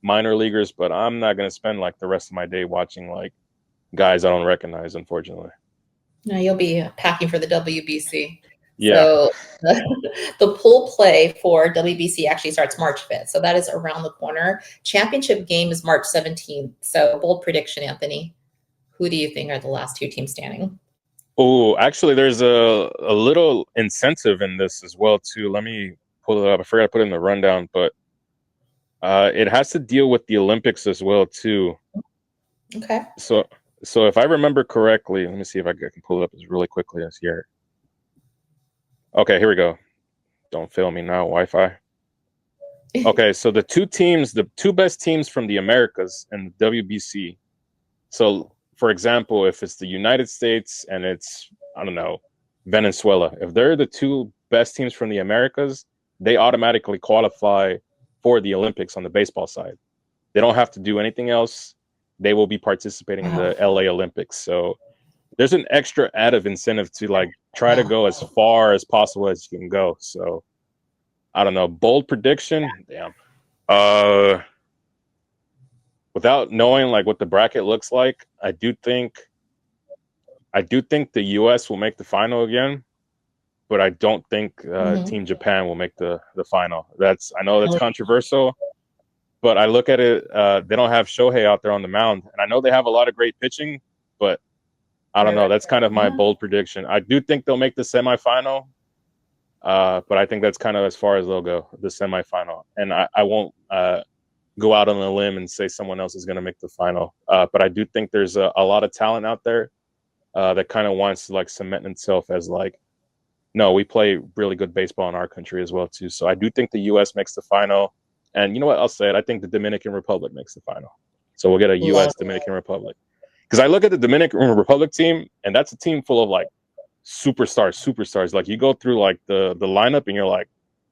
Speaker 2: minor leaguers, but I'm not going to spend like the rest of my day watching like guys I don't recognize, unfortunately.
Speaker 1: No, you'll be packing for the WBC.
Speaker 2: Yeah.
Speaker 1: So the pool play for WBC actually starts March 5th. So that is around the corner. Championship game is March 17th. So bold prediction, Anthony. Who do you think are the last 2 teams standing?
Speaker 2: Oh, actually, there's a little incentive in this as well too. Let me pull it up. I forgot to put it in the rundown, but it has to deal with the Olympics as well too.
Speaker 1: Okay.
Speaker 2: So if I remember correctly, let me see if I can pull it up as really quickly as here. Okay, here we go. Don't fail me now, Wi-Fi. Okay, so the 2 best teams from the Americas and the WBC. So, for example, if it's the United States and it's, I don't know, Venezuela, if they're the 2 best teams from the Americas, they automatically qualify for the Olympics on the baseball side. They don't have to do anything else. They will be participating in the LA Olympics. So there's an extra added incentive to like try to go as far as possible as you can go. So I don't know. Bold prediction. Damn. Without knowing like what the bracket looks like, I do think the US will make the final again, but I don't think Team Japan will make the final. I know that's controversial, but I look at it, they don't have Shohei out there on the mound, and I know they have a lot of great pitching, but I don't know. That's kind of my bold prediction. I do think they'll make the semifinal, but I think that's kind of as far as they'll go, the semifinal. And I won't go out on a limb and say someone else is going to make the final. But I do think there's a lot of talent out there that kind of wants to like cement itself as like, no, we play really good baseball in our country as well too. So I do think the U.S. makes the final. And you know what? I'll say it. I think the Dominican Republic makes the final. So we'll get a U.S. Dominican Republic. Because I look at the Dominican Republic team, and that's a team full of like superstars. Like you go through like the lineup, and you're like,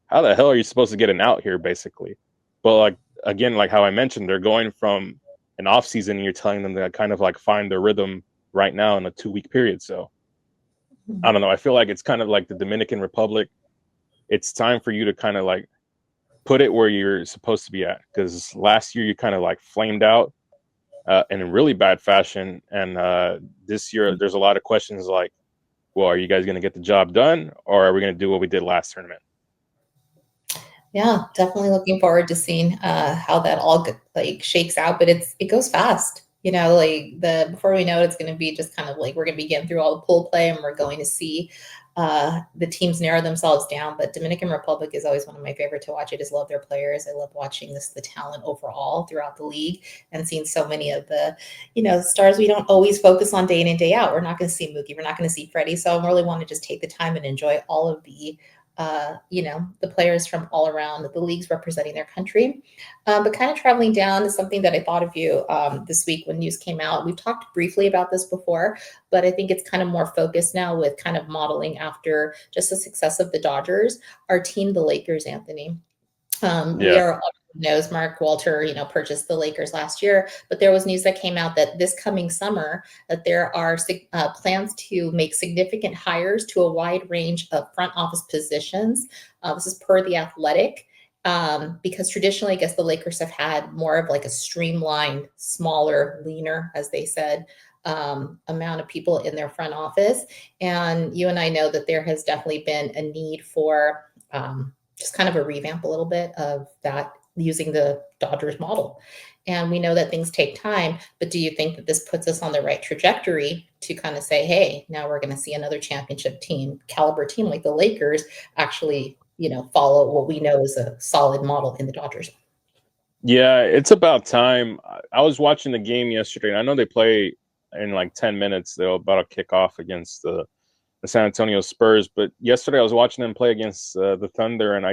Speaker 2: how the hell are you supposed to get an out here, basically? But like again, like how I mentioned, they're going from an off season, and you're telling them to kind of like find their rhythm right now in a 2-week period. So I don't know. I feel like it's kind of like the Dominican Republic. It's time for you to kind of like put it where you're supposed to be at. Because last year you kind of like flamed out in a really bad fashion. And this year there's a lot of questions like, well, are you guys going to get the job done, or are we going to do what we did last tournament?
Speaker 1: Yeah, definitely looking forward to seeing how that all like shakes out. But it goes fast. You know, like before we know it, it's going to be just kind of like we're going to be getting through all the pool play, and we're going to see the teams narrow themselves down. But Dominican Republic is always one of my favorite to watch. I just love their players. I love watching the talent overall throughout the league, and seeing so many of the, stars we don't always focus on day in and day out. We're not going to see Mookie. We're not going to see Freddie. So I really want to just take the time and enjoy all of the the players from all around the leagues representing their country. But kind of traveling down is something that I thought of you this week when news came out. We've talked briefly about this before, but I think it's kind of more focused now with kind of modeling after just the success of the Dodgers. Our team, the Lakers, Anthony. We are knows Mark Walter, purchased the Lakers last year, but there was news that came out that this coming summer that there are plans to make significant hires to a wide range of front office positions. This is per The Athletic, because traditionally, I guess the Lakers have had more of like a streamlined, smaller, leaner, as they said, amount of people in their front office. And you and I know that there has definitely been a need for just kind of a revamp a little bit of that using the Dodgers model. And we know that things take time, but do you think that this puts us on the right trajectory to kind of say, hey, now we're going to see another championship team, caliber team like the Lakers actually, follow what we know is a solid model in the Dodgers?
Speaker 2: Yeah, it's about time. I was watching the game yesterday, and I know they play in like 10 minutes. They're about to kick off against the San Antonio Spurs. But yesterday I was watching them play against the Thunder, and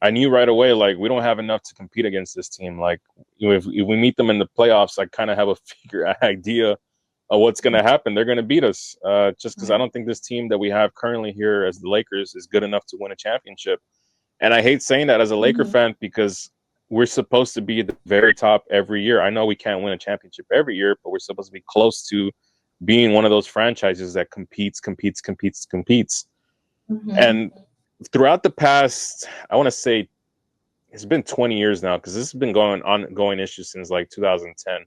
Speaker 2: I knew right away, like, we don't have enough to compete against this team. Like, if we meet them in the playoffs, I kind of have a idea of what's going to happen. They're going to beat us just because I don't think this team that we have currently here as the Lakers is good enough to win a championship. And I hate saying that as a Laker fan because we're supposed to be at the very top every year. I know we can't win a championship every year, but we're supposed to be close to being one of those franchises that competes. And throughout the past, I want to say it's been 20 years now, because this has been ongoing issue since like 2010.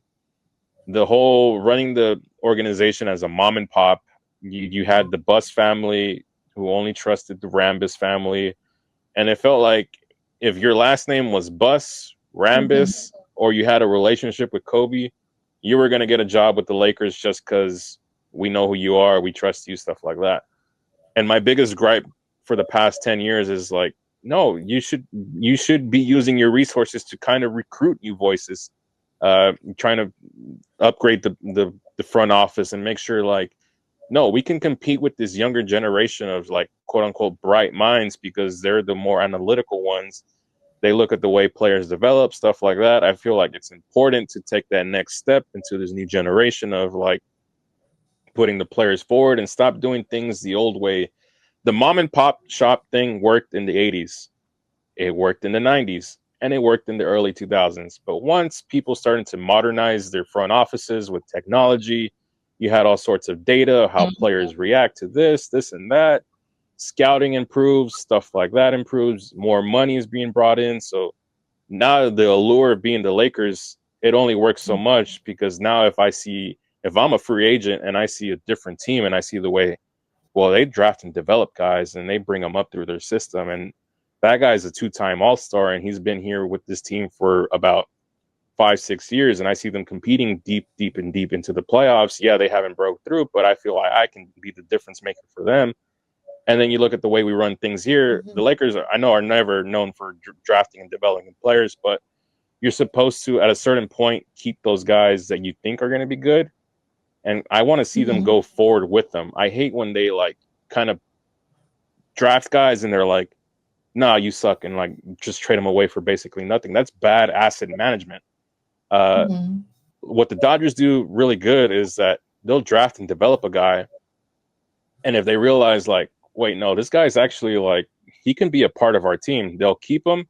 Speaker 2: The whole running the organization as a mom and pop, you had the Bus family who only trusted the Rambis family. And it felt like if your last name was Bus, Rambis, or you had a relationship with Kobe, you were going to get a job with the Lakers just because we know who you are, we trust you, stuff like that. And my biggest gripe for the past 10 years is like, no, you should be using your resources to kind of recruit new voices, trying to upgrade the front office and make sure, like, no, we can compete with this younger generation of, like, quote unquote bright minds, because they're the more analytical ones. They look at the way players develop, stuff like that. I feel like it's important to take that next step into this new generation of, like, putting the players forward and stop doing things the old way. The mom and pop shop thing worked in the 80s. It worked in the 90s, and it worked in the early 2000s. But once people started to modernize their front offices with technology, you had all sorts of data, how players react to this and that. Scouting improves, stuff like that improves. More money is being brought in. So now the allure of being the Lakers, it only works so much, because now if I'm a free agent and I see a different team and I see the way, well, they draft and develop guys and they bring them up through their system. And that guy's a 2-time All-Star, and he's been here with this team for about 5-6 years. And I see them competing deep into the playoffs. Yeah, they haven't broke through, but I feel like I can be the difference maker for them. And then you look at the way we run things here. The Lakers, I know, are never known for drafting and developing players, but you're supposed to, at a certain point, keep those guys that you think are going to be good. And I want to see them go forward with them. I hate when they, like, kind of draft guys and they're like, nah, you suck, and, like, just trade them away for basically nothing. That's bad asset management. What the Dodgers do really good is that they'll draft and develop a guy. And if they realize, like, wait, no, this guy's actually, like, he can be a part of our team, they'll keep him.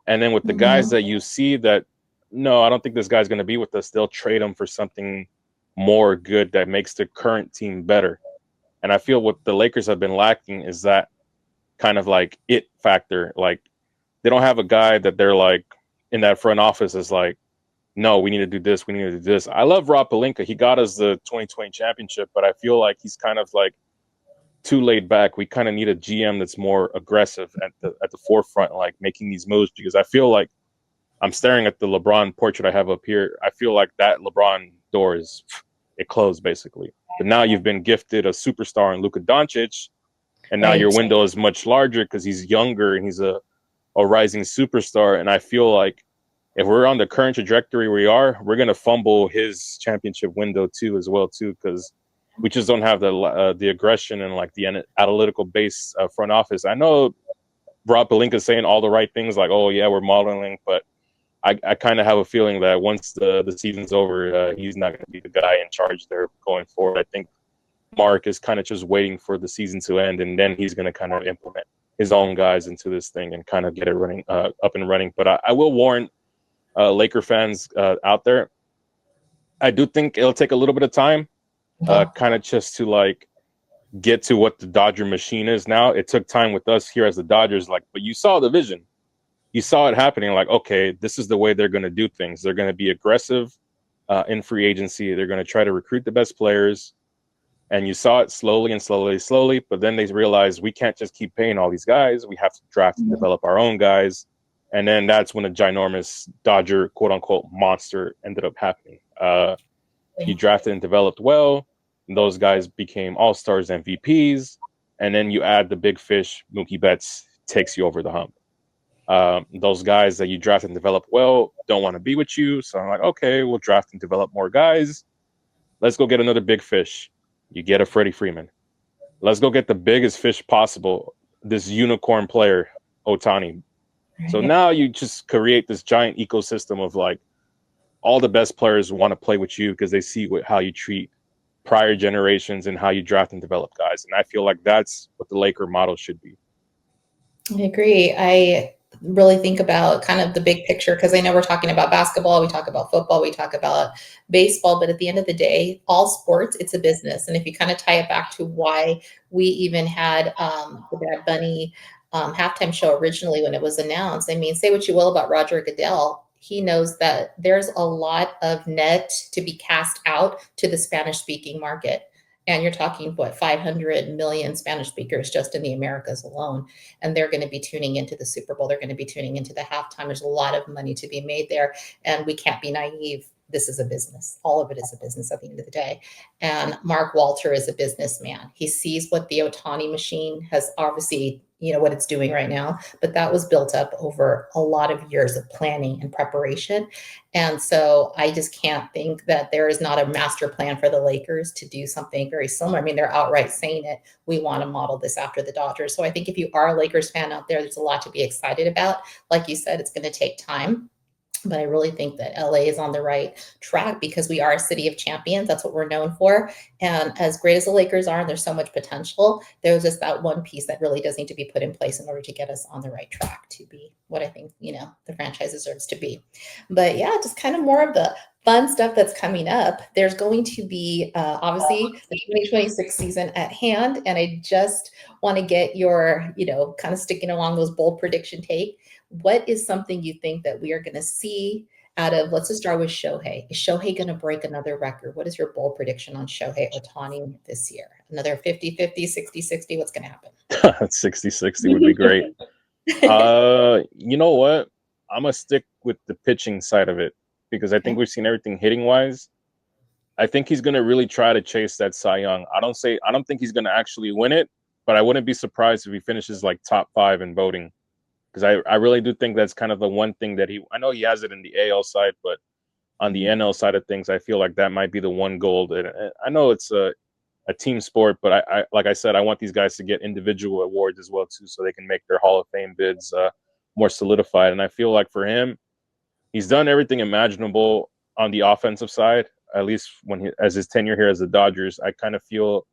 Speaker 2: And then with the guys that you see that, no, I don't think this guy's going to be with us, they'll trade him for something more good that makes the current team better. And I feel what the Lakers have been lacking is that kind of, like, it factor. Like, they don't have a guy that they're, like, in that front office is like, no, we need to do this, we need to do this. I love Rob Pelinka. He got us the 2020 championship, but I feel like he's kind of, like, too laid back. We kind of need a GM that's more aggressive at the forefront, like, making these moves, because I feel like I'm staring at the LeBron portrait I have up here. I feel like that LeBron door it closed basically. But now you've been gifted a superstar in Luka Doncic, and now your window is much larger because he's younger and he's a rising superstar. And I feel like if we're on the current trajectory we are, we're going to fumble his championship window too, because we just don't have the aggression and, like, the analytical base front office. I know Rob Pelinka is saying all the right things, like, oh yeah, we're modeling, but I kind of have a feeling that once the season's over, he's not going to be the guy in charge there going forward. I think Mark is kind of just waiting for the season to end, and then he's going to kind of implement his own guys into this thing and kind of get it running up and running. But I will warn Laker fans out there, I do think it'll take a little bit of time, kind of just to, like, get to what the Dodger machine is now. It took time with us here as the Dodgers, like, but you saw the vision. You saw it happening, like, okay, this is the way they're going to do things. They're going to be aggressive in free agency. They're going to try to recruit the best players. And you saw it slowly, but then they realized we can't just keep paying all these guys. We have to draft and develop our own guys. And then that's when a ginormous Dodger, quote unquote, monster ended up happening. He drafted and developed well. And those guys became all-stars, MVPs. And then you add the big fish, Mookie Betts takes you over the hump. Those guys that you draft and develop well don't want to be with you. So I'm like, okay, we'll draft and develop more guys. Let's go get another big fish. You get a Freddie Freeman. Let's go get the biggest fish possible, this unicorn player, Ohtani. Right. So now you just create this giant ecosystem of like all the best players want to play with you because they see how you treat prior generations and how you draft and develop guys. And I feel like that's what the Laker model should be.
Speaker 1: I agree. I really think about kind of the big picture, because I know we're talking about basketball, we talk about football, we talk about baseball, but at the end of the day, all sports, it's a business. And if you kind of tie it back to why we even had the Bad Bunny halftime show originally when it was announced, I mean, say what you will about Roger Goodell, he knows that there's a lot of net to be cast out to the Spanish-speaking market. And you're talking, what, 500 million Spanish speakers just in the Americas alone. And they're going to be tuning into the Super Bowl. They're going to be tuning into the halftime. There's a lot of money to be made there. And we can't be naive. This is a business. All of it is a business at the end of the day. And Mark Walter is a businessman. He sees what the Ohtani machine has obviously, you know, what it's doing right now, but that was built up over a lot of years of planning and preparation. And so I just can't think that there is not a master plan for the Lakers to do something very similar. I mean, they're outright saying it. We want to model this after the Dodgers. So I think if you are a Lakers fan out there, there's a lot to be excited about. Like you said, it's going to take time. But I really think that LA is on the right track because we are a city of champions. That's what we're known for. And as great as the Lakers are, and there's so much potential, there's just that one piece that really does need to be put in place in order to get us on the right track to be what I think, you know, the franchise deserves to be. But yeah, just kind of more of the fun stuff that's coming up. There's going to be obviously the 2026 season at hand. And I just want to get your, you know, kind of sticking along those bold prediction take. What is something you think that we are going to see out of, let's just start with Shohei. Is Shohei going to break another record? What is your bold prediction on Shohei Ohtani this year? Another 50-50, 60-60? What's going to happen?
Speaker 2: 60-60 would be great. You know what? I'm going to stick with the pitching side of it because I think we've seen everything hitting wise. I think he's going to really try to chase that Cy Young. I don't think he's going to actually win it, but I wouldn't be surprised if he finishes like top 5 in voting. Because I really do think that's kind of the one thing that I know he has it in the AL side, but on the NL side of things, I feel like that might be the one goal. And I know it's a team sport, but I like I said, I want these guys to get individual awards as well too, so they can make their Hall of Fame bids more solidified. And I feel like for him, he's done everything imaginable on the offensive side. At least as his tenure here as the Dodgers, I kind of feel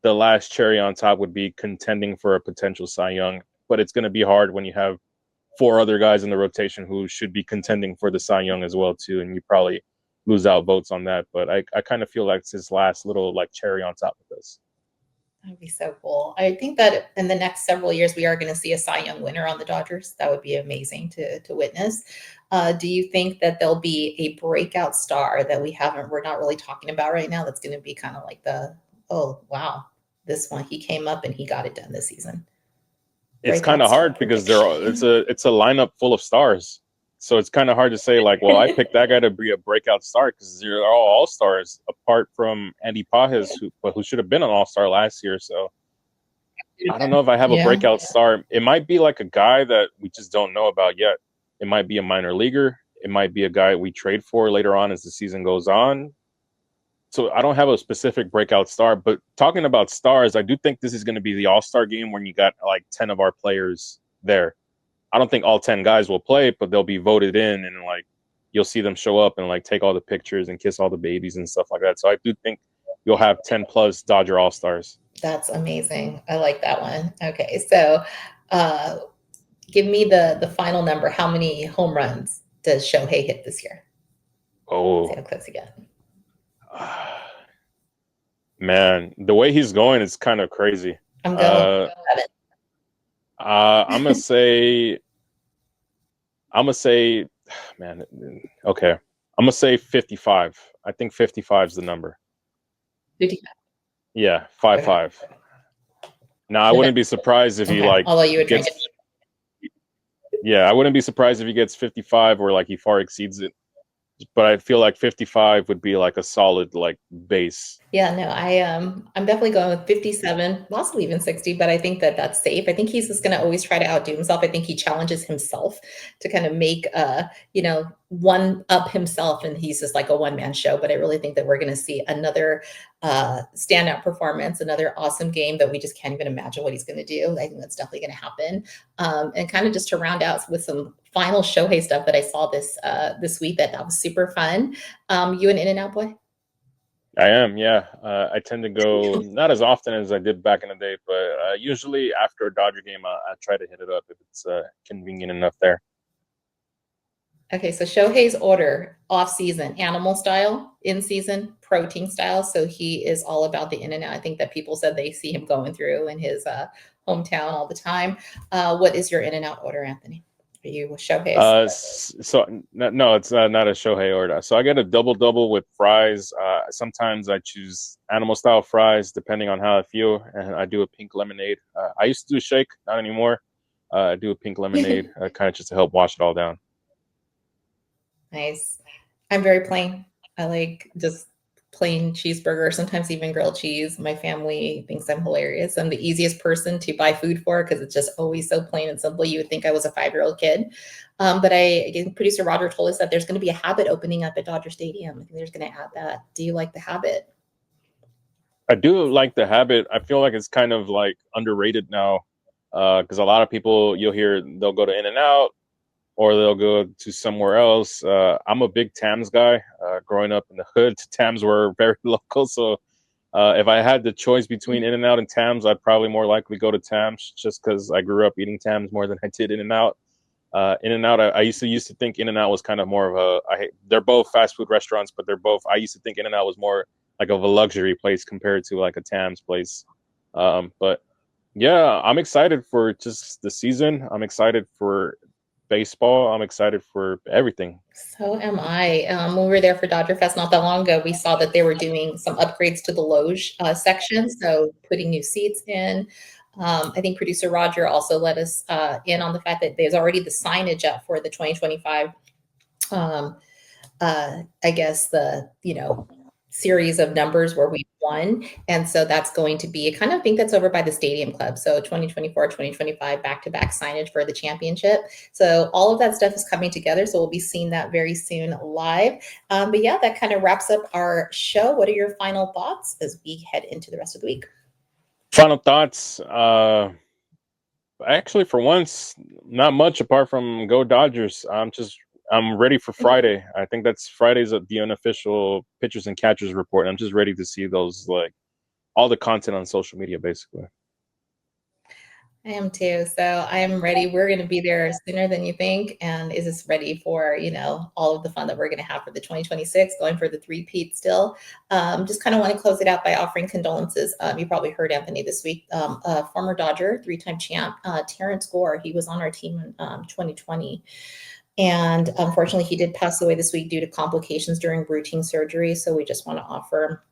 Speaker 2: the last cherry on top would be contending for a potential Cy Young. But it's going to be hard when you have 4 other guys in the rotation who should be contending for the Cy Young as well too, and you probably lose out votes on that. But I kind of feel like it's his last little like cherry on top of this.
Speaker 1: That'd be so cool. I think that in the next several years we are going to see a Cy Young winner on the Dodgers. That would be amazing to witness. Do you think that there'll be a breakout star that we're not really talking about right now? That's going to be kind of like oh wow, this one, he came up and he got it done this season.
Speaker 2: It's kind of hard because it's a lineup full of stars. So it's kind of hard to say like, well, I picked that guy to be a breakout star because they're all stars apart from Andy Pajes, who should have been an all-star last year. So I don't know if I have a breakout star. It might be like a guy that we just don't know about yet. It might be a minor leaguer. It might be a guy we trade for later on as the season goes on. So I don't have a specific breakout star, but talking about stars, I do think this is going to be the all-star game when you got like 10 of our players there. I don't think all 10 guys will play, but they'll be voted in and like you'll see them show up and like take all the pictures and kiss all the babies and stuff like that. So I do think you'll have 10 plus Dodger all-stars.
Speaker 1: That's amazing. I like that one. Okay. So give me the final number. How many home runs does Shohei hit this year?
Speaker 2: Oh,
Speaker 1: see how close again.
Speaker 2: Man, the way he's going is kind of crazy.
Speaker 1: I'm going 7.
Speaker 2: I'm gonna say, man. Okay, I'm gonna say 55. I think 55 is the number.
Speaker 1: 55.
Speaker 2: Yeah, 5-5. Now I wouldn't be surprised if he like.
Speaker 1: Although you would
Speaker 2: gets, Yeah, I wouldn't be surprised if he gets 55 or like he far exceeds it. But I feel like 55 would be like a solid like base.
Speaker 1: Yeah, no, I'm definitely going with 57, possibly even 60, but I think that that's safe. I think he's just going to always try to outdo himself. I think he challenges himself to kind of make one up himself, and he's just like a one-man show. But I really think that we're going to see another standout performance, another awesome game that we just can't even imagine what he's going to do. I think that's definitely going to happen. And kind of just to round out with some final Shohei stuff that I saw this week that was super fun. You an In-N-Out boy?
Speaker 2: I am, yeah. I tend to go not as often as I did back in the day, but usually after a Dodger game, I try to hit it up if it's convenient enough there.
Speaker 1: Okay, so Shohei's order off season, animal style, in season, protein style. So he is all about the in and out. I think that people said they see him going through in his hometown all the time. What is your in and out order, Anthony? Are you with Shohei?
Speaker 2: So no, it's not a Shohei order. So I get a double with fries. Sometimes I choose animal style fries depending on how I feel, and I do a pink lemonade. I used to do a shake, not anymore. I do a pink lemonade, kind of just to help wash it all down.
Speaker 1: Nice. I'm very plain. I like just plain cheeseburger, sometimes even grilled cheese. My family thinks I'm hilarious. I'm the easiest person to buy food for because it's just always so plain and simple. You would think I was a 5-year-old kid. But again, producer Roger told us that there's going to be a habit opening up at Dodger Stadium. I think there's going to add that. Do you like the habit?
Speaker 2: I do like the habit. I feel like it's kind of like underrated now because a lot of people you'll hear they'll go to In-N-Out or they'll go to somewhere else. I'm a big Tams guy. Growing up in the hood, Tams were very local. So if I had the choice between In-N-Out and Tams, I'd probably more likely go to Tams just because I grew up eating Tams more than I did In-N-Out. In-N-Out, I used to think In-N-Out was kind of more of they're both fast food restaurants, but I used to think In-N-Out was more like of a luxury place compared to like a Tams place. But yeah, I'm excited for just the season. I'm excited for baseball. I'm excited for everything.
Speaker 1: So am I. When we were there for Dodger Fest not that long ago, we saw that they were doing some upgrades to the loge section, so putting new seats in. I think producer Roger also let us in on the fact that there's already the signage up for the 2025. I guess series of numbers where we won. And so that's going to be, I kind of think that's over by the Stadium Club. So 2024, 2025, back-to-back signage for the championship. So all of that stuff is coming together. So we'll be seeing that very soon live. But yeah, that kind of wraps up our show. What are your final thoughts as we head into the rest of the week?
Speaker 2: Final thoughts. Actually, for once, not much apart from go Dodgers. I'm ready for Friday. I think that's Friday's the unofficial pitchers and catchers report. I'm just ready to see those, like all the content on social media, basically.
Speaker 1: I am too. So I am ready. We're going to be there sooner than you think. And is this ready for, all of the fun that we're going to have for the 2026, going for the three-peat still. Just kind of want to close it out by offering condolences. You probably heard Anthony this week, former Dodger, 3-time champ, Terrence Gore. He was on our team in 2020. And unfortunately, he did pass away this week due to complications during routine surgery. So we just want to offer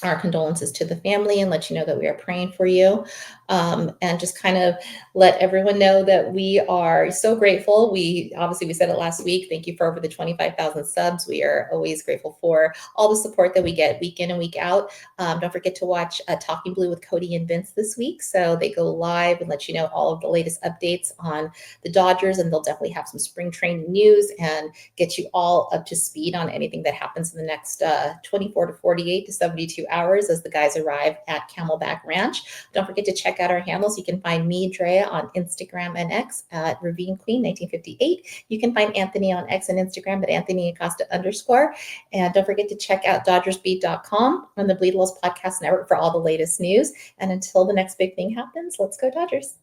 Speaker 1: our condolences to the family and let you know that we are praying for you, and just kind of let everyone know that we are so grateful. We said it last week. Thank you for over the 25,000 subs. We are always grateful for all the support that we get week in and week out. Don't forget to watch Talking Blue with Cody and Vince this week. So they go live and let you know all of the latest updates on the Dodgers, and they'll definitely have some spring training news and get you all up to speed on anything that happens in the next 24 to 48 to 72 hours as the guys arrive at Camelback Ranch. Don't forget to check out our handles. You can find me, Drea, on Instagram and X at Ravine Queen 1958. You can find Anthony on X and Instagram at Anthony Acosta _. And don't forget to check out DodgersBeat.com on the Bleed Wells Podcast Network for all the latest news. And until the next big thing happens, let's go Dodgers.